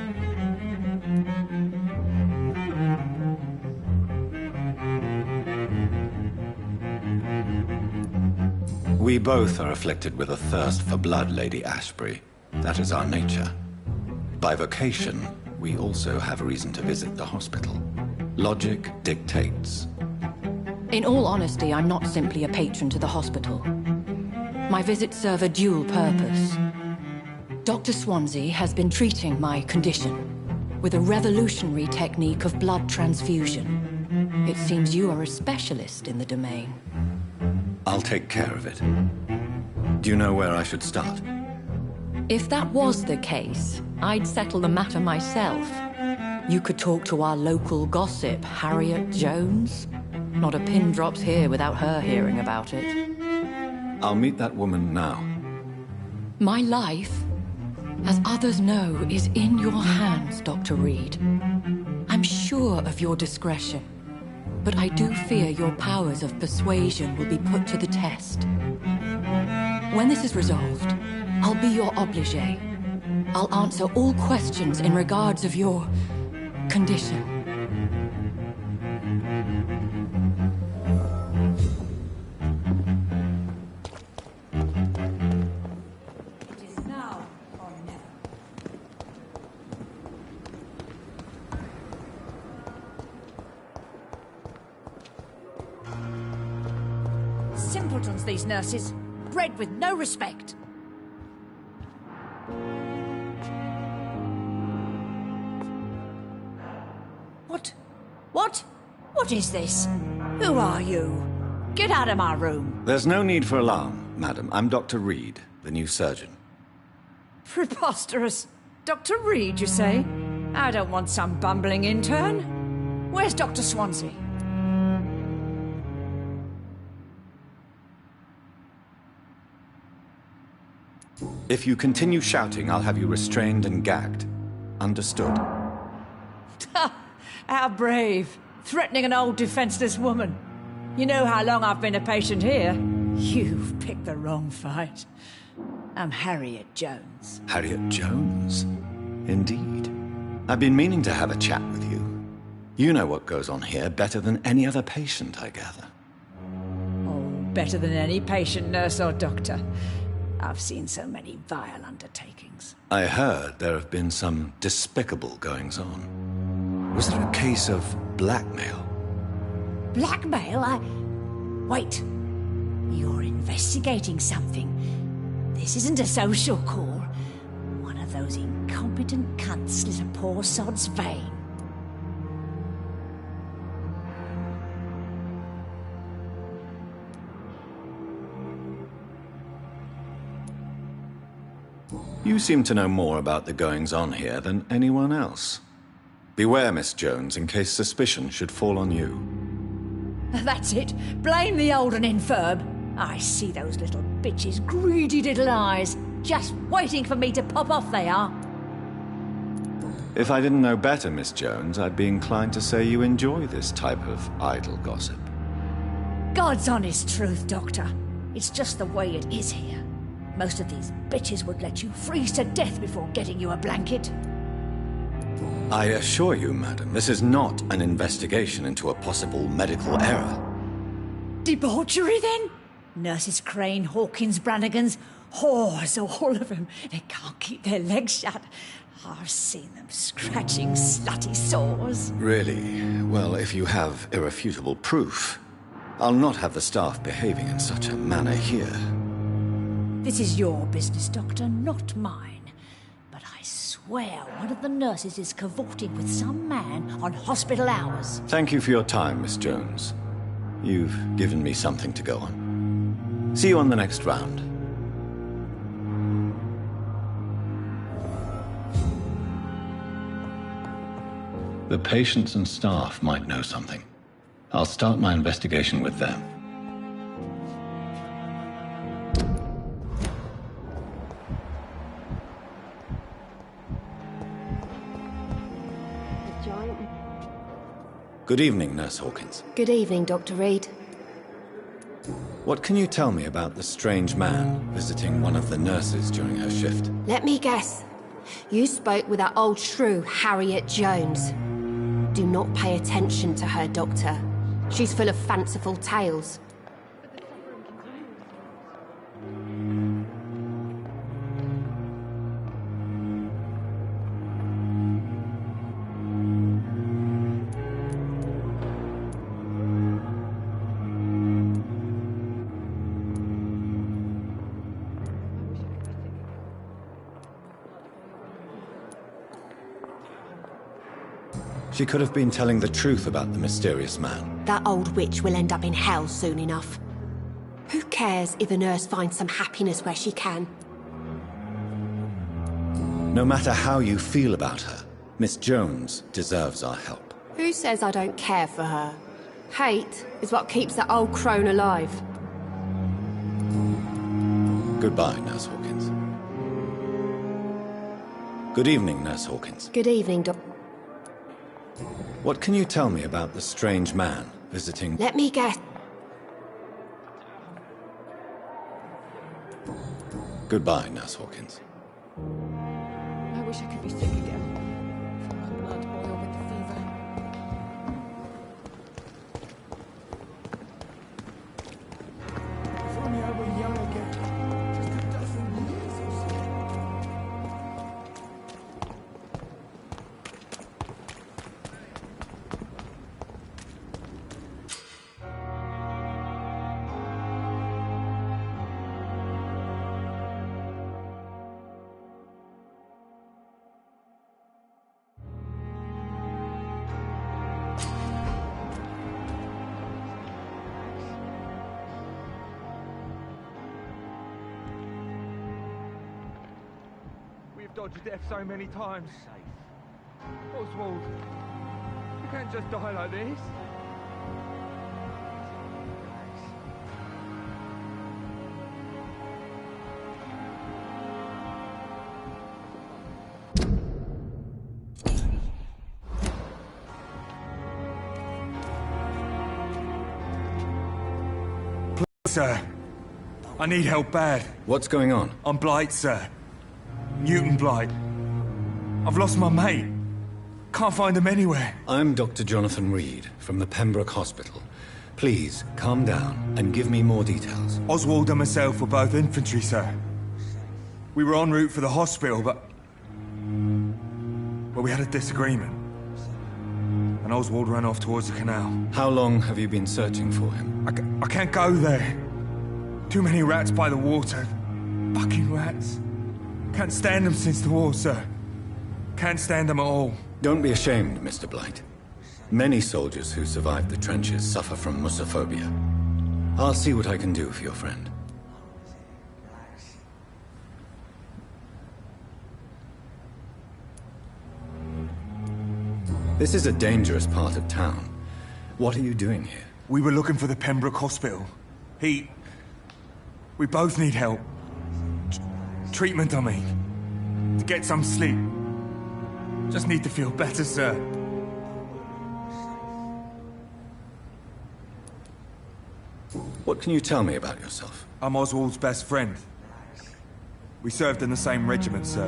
A: We both are afflicted with a thirst for blood, Lady Ashbury. That is our nature. By vocation, we also have a reason to visit the hospital. Logic dictates.
P: In all honesty, I'm not simply a patron to the hospital. My visits serve a dual purpose. Dr. Swansea has been treating my condition with a revolutionary technique of blood transfusion. It seems you are a specialist in the domain.
A: I'll take care of it. Do you know where I should start?
P: If that was the case, I'd settle the matter myself. You could talk to our local gossip, Harriet Jones. Not a pin drops here without her hearing about it.
A: I'll meet that woman now.
P: My life, as others know, is in your hands, Dr. Reed. I'm sure of your discretion, but I do fear your powers of persuasion will be put to the test. When this is resolved, I'll be your obligé. I'll answer all questions in regards of your condition.
Q: It is now or never. Simpletons, these nurses. Bred with no respect. What is this? Who are you? Get out of my room.
A: There's no need for alarm, madam. I'm Dr. Reed, the new surgeon.
Q: Preposterous. Dr. Reed, you say? I don't want some bumbling intern. Where's Dr. Swansea?
A: If you continue shouting, I'll have you restrained and gagged. Understood?
Q: How brave. Threatening an old defenseless woman. You know how long I've been a patient here. You've picked the wrong fight. I'm Harriet Jones.
A: Harriet Jones? Indeed. I've been meaning to have a chat with you. You know what goes on here better than any other patient, I gather.
Q: Oh, better than any patient, nurse or doctor. I've seen so many vile undertakings.
A: I heard there have been some despicable goings-on. Was it a case of blackmail?
Q: Blackmail? Wait. You're investigating something. This isn't a social call. One of those incompetent cunts slit a poor sod's vein.
A: You seem to know more about the goings-on here than anyone else. Beware, Miss Jones, in case suspicion should fall on you.
Q: That's it. Blame the old and infirm. I see those little bitches' greedy little eyes. Just waiting for me to pop off, they are.
A: If I didn't know better, Miss Jones, I'd be inclined to say you enjoy this type of idle gossip.
Q: God's honest truth, Doctor. It's just the way it is here. Most of these bitches would let you freeze to death before getting you a blanket.
A: I assure you, madam, this is not an investigation into a possible medical error.
Q: Debauchery, then? Nurses Crane, Hawkins, Brannigans, whores, all of them. They can't keep their legs shut. I've seen them scratching slutty sores.
A: Really? Well, if you have irrefutable proof, I'll not have the staff behaving in such a manner here.
Q: This is your business, Doctor, not mine. But I swear one of the nurses is cavorting with some man on hospital hours.
A: Thank you for your time, Miss Jones. You've given me something to go on. See you on the next round. The patients and staff might know something. I'll start my investigation with them. Good evening, Nurse Hawkins.
B: Good evening, Dr. Reed.
A: What can you tell me about the strange man visiting one of the nurses during her shift?
B: Let me guess. You spoke with that old shrew, Harriet Jones. Do not pay attention to her, Doctor. She's full of fanciful tales.
A: She could have been telling the truth about the mysterious man.
B: That old witch will end up in hell soon enough. Who cares if a nurse finds some happiness where she can?
A: No matter how you feel about her, Miss Jones deserves our help.
B: Who says I don't care for her? Hate is what keeps that old crone alive.
A: Goodbye, Nurse Hawkins. Good evening, Nurse Hawkins.
B: Good evening, Doc.
A: What can you tell me about the strange man visiting...
B: Let me guess.
A: Goodbye, Nurse Hawkins.
C: I wish I could be sick again. Feel my blood boil with the fever.
M: If only I were young again. Just a dozen years or so. We've dodged death so many times. Oswald, you can't just die like this. Please, sir. I need help bad.
A: What's going on?
M: I'm Blight, sir. Newton Blight. I've lost my mate. Can't find him anywhere.
A: I'm Dr. Jonathan Reed from the Pembroke Hospital. Please, calm down and give me more details.
M: Oswald and myself were both infantry, sir. We were en route for the hospital, but we had a disagreement. And Oswald ran off towards the canal.
A: How long have you been searching for him?
M: I can't go there. Too many rats by the water. Fucking rats. Can't stand them since the war, sir. Can't stand them at all.
A: Don't be ashamed, Mr. Blight. Many soldiers who survived the trenches suffer from musophobia. I'll see what I can do for your friend. This is a dangerous part of town. What are you doing here?
M: We were looking for the Pembroke Hospital. We both need help. Treatment, I mean. To get some sleep. Just need to feel better, sir.
A: What can you tell me about yourself?
M: I'm Oswald's best friend. We served in the same regiment, sir.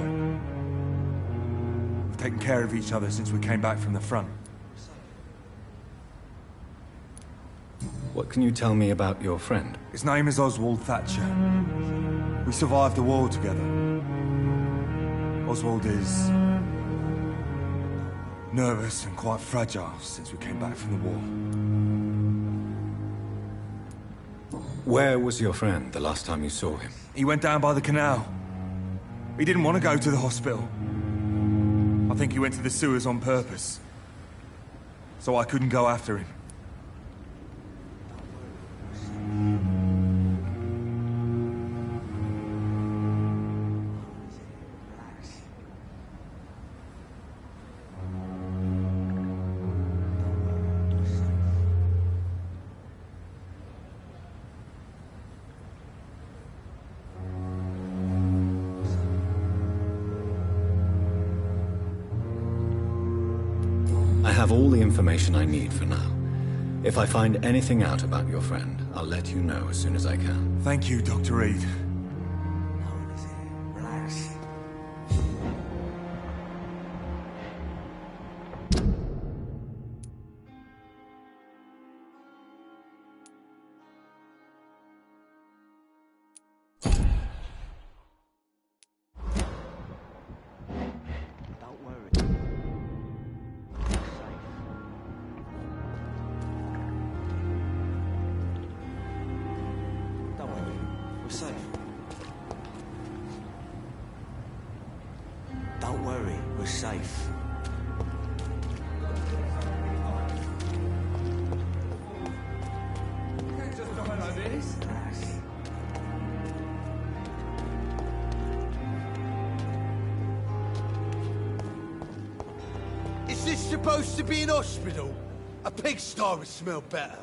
M: We've taken care of each other since we came back from the front.
A: What can you tell me about your friend?
M: His name is Oswald Thatcher. We survived the war together. Oswald is nervous and quite fragile since we came back from the war.
A: Where was your friend the last time you saw him?
M: He went down by the canal. He didn't want to go to the hospital. I think he went to the sewers on purpose. So I couldn't go after him.
A: I have all the information I need for now. If I find anything out about your friend, I'll let you know as soon as I can.
M: Thank you, Dr. Reed.
E: Relax. Don't worry. Don't worry. We're safe. Don't worry, we're safe.
R: Is this supposed to be an hospital? A pigsty would smell better.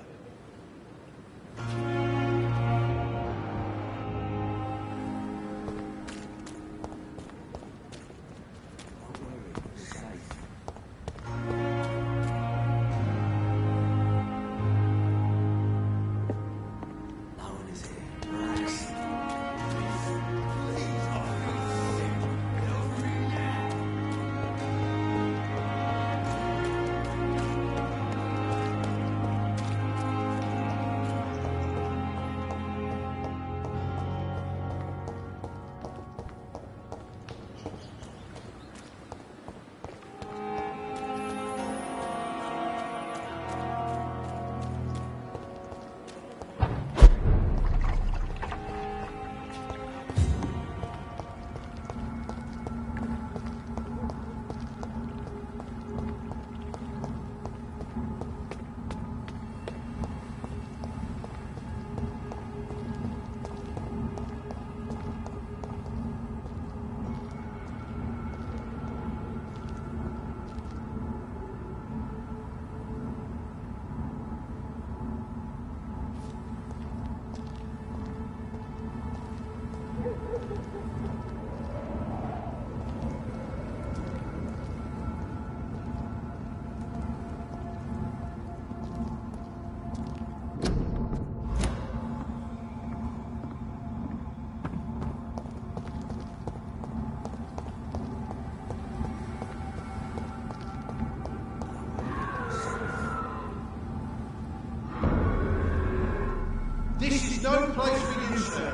R: This is no place for you, sir.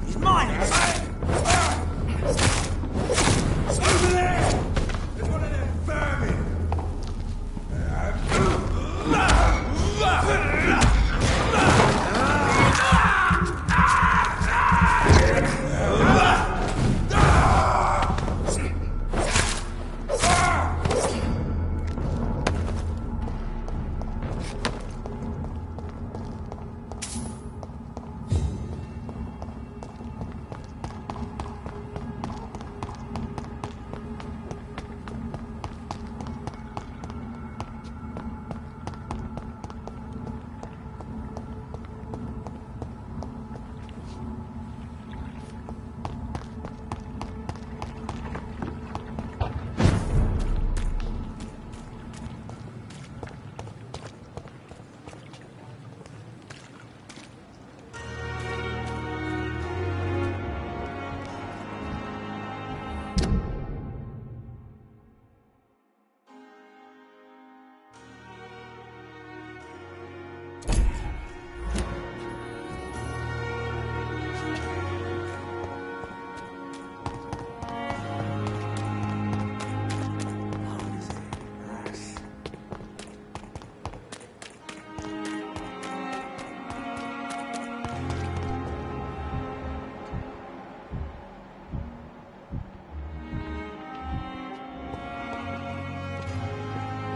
R: He's mine! Over there! There's one of them vermin!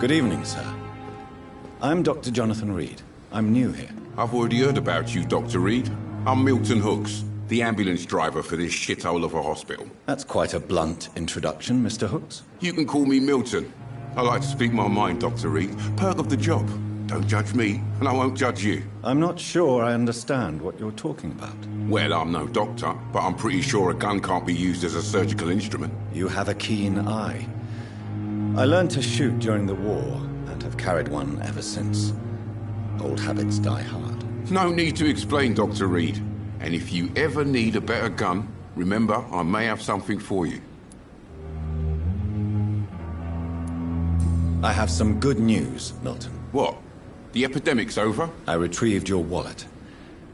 A: Good evening, sir. I'm Dr. Jonathan Reed. I'm new here.
S: I've already heard about you, Dr. Reed. I'm Milton Hooks, the ambulance driver for this shithole of a hospital.
A: That's quite a blunt introduction, Mr. Hooks.
S: You can call me Milton. I like to speak my mind, Dr. Reed. Perk of the job. Don't judge me, and I won't judge you.
A: I'm not sure I understand what you're talking about.
S: Well, I'm no doctor, but I'm pretty sure a gun can't be used as a surgical instrument.
A: You have a keen eye. I learned to shoot during the war, and have carried one ever since. Old habits die hard.
S: No need to explain, Dr. Reed. And if you ever need a better gun, remember, I may have something for you.
A: I have some good news, Milton.
S: What? The epidemic's over?
A: I retrieved your wallet,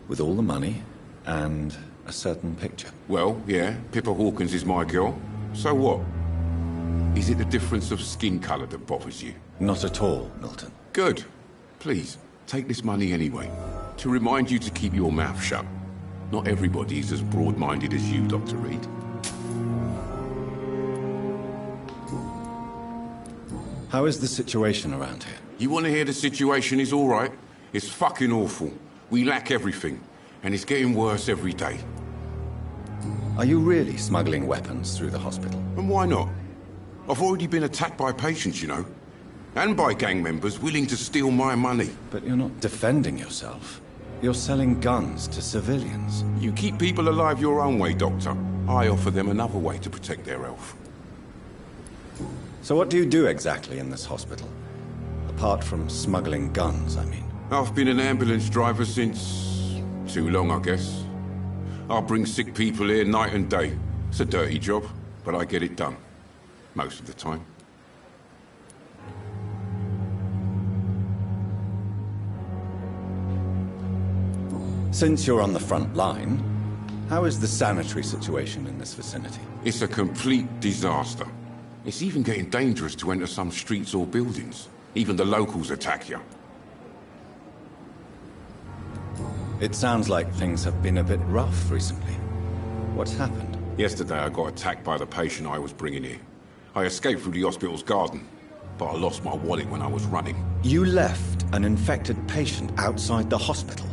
A: with all the money, and a certain picture.
S: Well, yeah, Pippa Hawkins is my girl. So what? Is it the difference of skin colour that bothers you?
A: Not at all, Milton.
S: Good. Please, take this money anyway. To remind you to keep your mouth shut. Not everybody is as broad-minded as you, Dr. Reed.
A: How is the situation around here?
S: You want to hear the situation is all right? It's fucking awful. We lack everything, and it's getting worse every day.
A: Are you really smuggling weapons through the hospital?
S: And why not? I've already been attacked by patients, you know. And by gang members willing to steal my money.
A: But you're not defending yourself. You're selling guns to civilians.
S: You keep people alive your own way, Doctor. I offer them another way to protect their health.
A: So what do you do exactly in this hospital? Apart from smuggling guns, I mean.
S: I've been an ambulance driver since... too long, I guess. I bring sick people here night and day. It's a dirty job, but I get it done. Most of the time.
A: Since you're on the front line, how is the sanitary situation in this vicinity?
S: It's a complete disaster. It's even getting dangerous to enter some streets or buildings. Even the locals attack you.
A: It sounds like things have been a bit rough recently. What's happened?
S: Yesterday I got attacked by the patient I was bringing here. I escaped through the hospital's garden, but I lost my wallet when I was running.
A: You left an infected patient outside the hospital?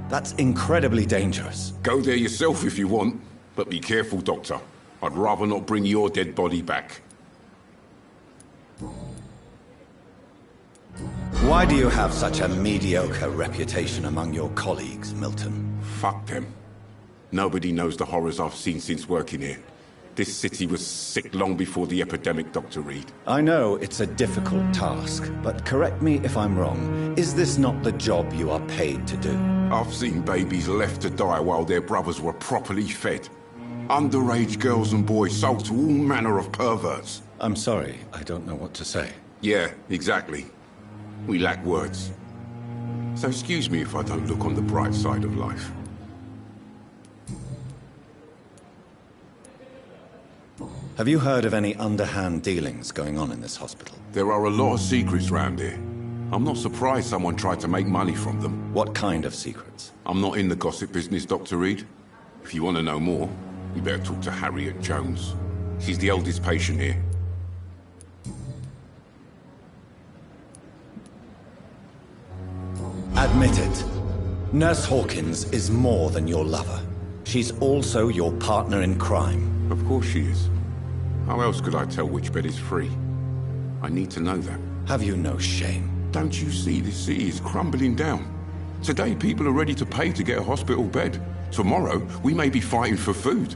A: That's incredibly dangerous.
S: Go there yourself if you want, but be careful, Doctor. I'd rather not bring your dead body back.
A: Why do you have such a mediocre reputation among your colleagues, Milton?
S: Fuck them. Nobody knows the horrors I've seen since working here. This city was sick long before the epidemic, Dr. Reed.
A: I know it's a difficult task, but correct me if I'm wrong. Is this not the job you are paid to do?
S: I've seen babies left to die while their brothers were properly fed. Underage girls and boys sold to all manner of perverts.
A: I'm sorry, I don't know what to say.
S: Yeah, exactly. We lack words. So excuse me if I don't look on the bright side of life.
A: Have you heard of any underhand dealings going on in this hospital?
S: There are a lot of secrets round here. I'm not surprised someone tried to make money from them.
A: What kind of secrets?
S: I'm not in the gossip business, Dr. Reed. If you want to know more, you better talk to Harriet Jones. She's the oldest patient here.
A: Admit it. Nurse Hawkins is more than your lover. She's also your partner in crime.
S: Of course she is. How else could I tell which bed is free? I need to know that.
A: Have you no shame?
S: Don't you see this city is crumbling down? Today people are ready to pay to get a hospital bed. Tomorrow we may be fighting for food.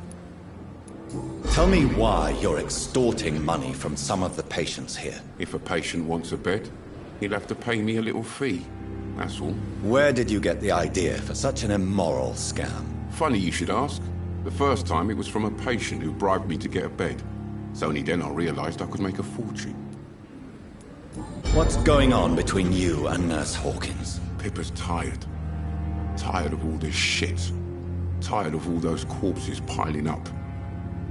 A: Tell me why you're extorting money from some of the patients here.
S: If a patient wants a bed, he'll have to pay me a little fee. That's all.
A: Where did you get the idea for such an immoral scam?
S: Funny you should ask. The first time it was from a patient who bribed me to get a bed. It's only then I realized I could make a fortune.
A: What's going on between you and Nurse Hawkins?
S: Pippa's tired. Tired of all this shit. Tired of all those corpses piling up.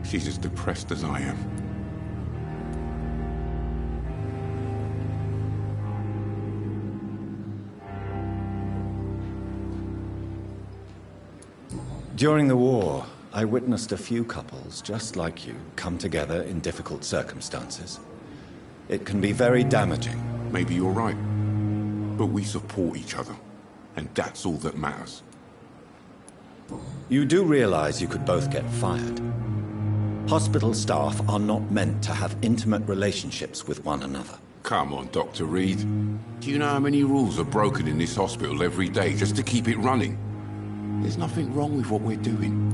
S: She's as depressed as I am.
A: During the war, I witnessed a few couples just like you come together in difficult circumstances. It can be very damaging
S: Maybe you're right. But we support each other. And that's all that matters.
A: You do realize you could both get fired. Hospital staff are not meant to have intimate relationships with one another.
S: Come on, Dr. Reed. Do you know how many rules are broken in this hospital every day just to keep it running? There's nothing wrong with what we're doing.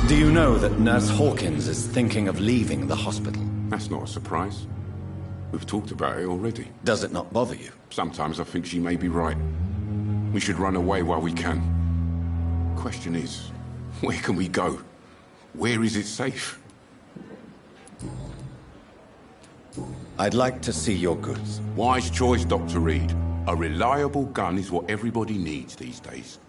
A: Do you know that Nurse Hawkins is thinking of leaving the hospital?
S: That's not a surprise. We've talked about it already.
A: Does it not bother you?
S: Sometimes I think she may be right. We should run away while we can. Question is, where can we go? Where is it safe?
A: I'd like to see your goods.
S: Wise choice, Dr. Reed. A reliable gun is what everybody needs these days.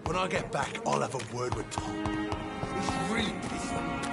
R: When I get back, I'll have a word with Tom. He's really pissed off.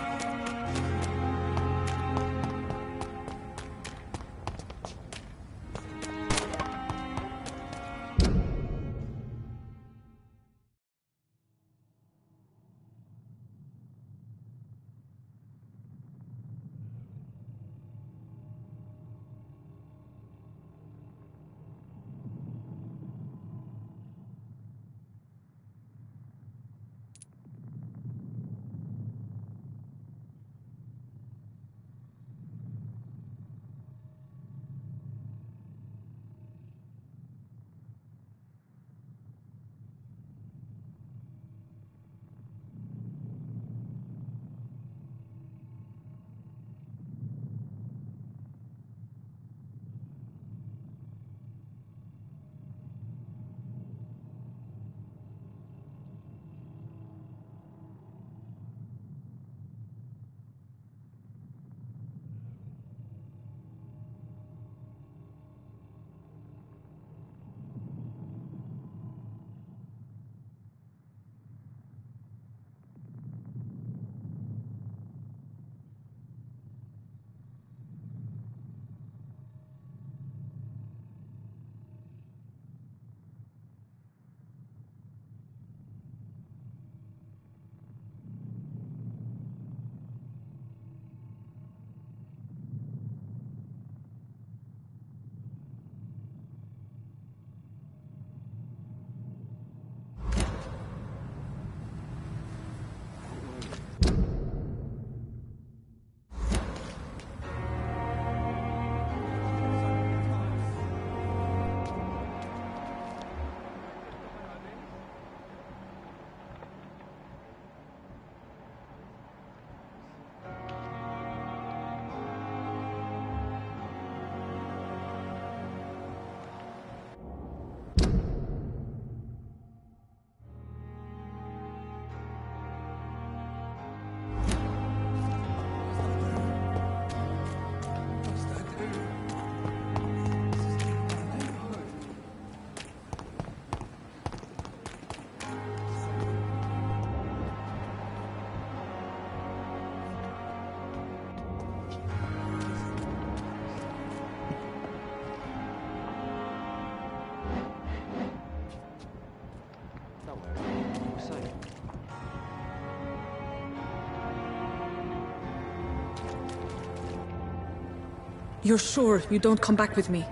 J: You're sure you don't come back with me?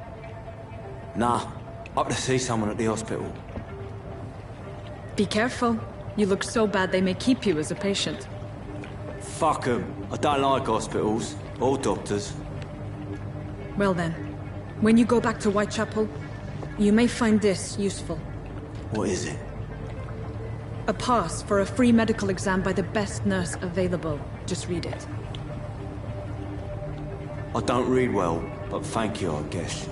E: Nah, up to see someone at the hospital.
J: Be careful. You look so bad they may keep you as a patient.
E: Fuck 'em. I don't like hospitals, or doctors.
J: Well then, when you go back to Whitechapel, you may find this useful.
E: What is it?
J: A pass for a free medical exam by the best nurse available. Just read it.
E: I don't read well, but thank you, I guess.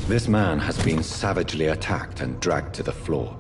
A: This man has been savagely attacked and dragged to the floor.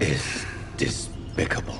A: is despicable.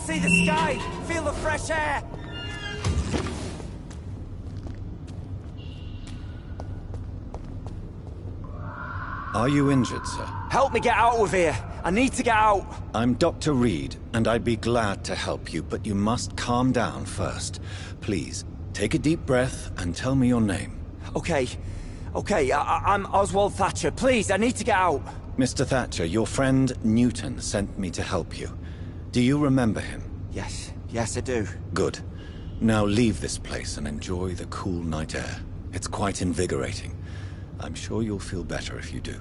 E: See the sky, feel the fresh air.
A: Are you injured, sir?
E: Help me get out of here. I need to get out.
A: I'm Dr. Reed, and I'd be glad to help you, but you must calm down first. Please, take a deep breath and tell me your name.
E: Okay. I'm Oswald Thatcher. Please, I need to get out.
A: Mr. Thatcher, your friend Newton sent me to help you. Do you remember him?
E: Yes, I do.
A: Good. Now leave this place and enjoy the cool night air. It's quite invigorating. I'm sure you'll feel better if you do.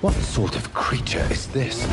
A: What sort of creature is this?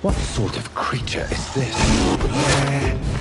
A: What sort of creature is this?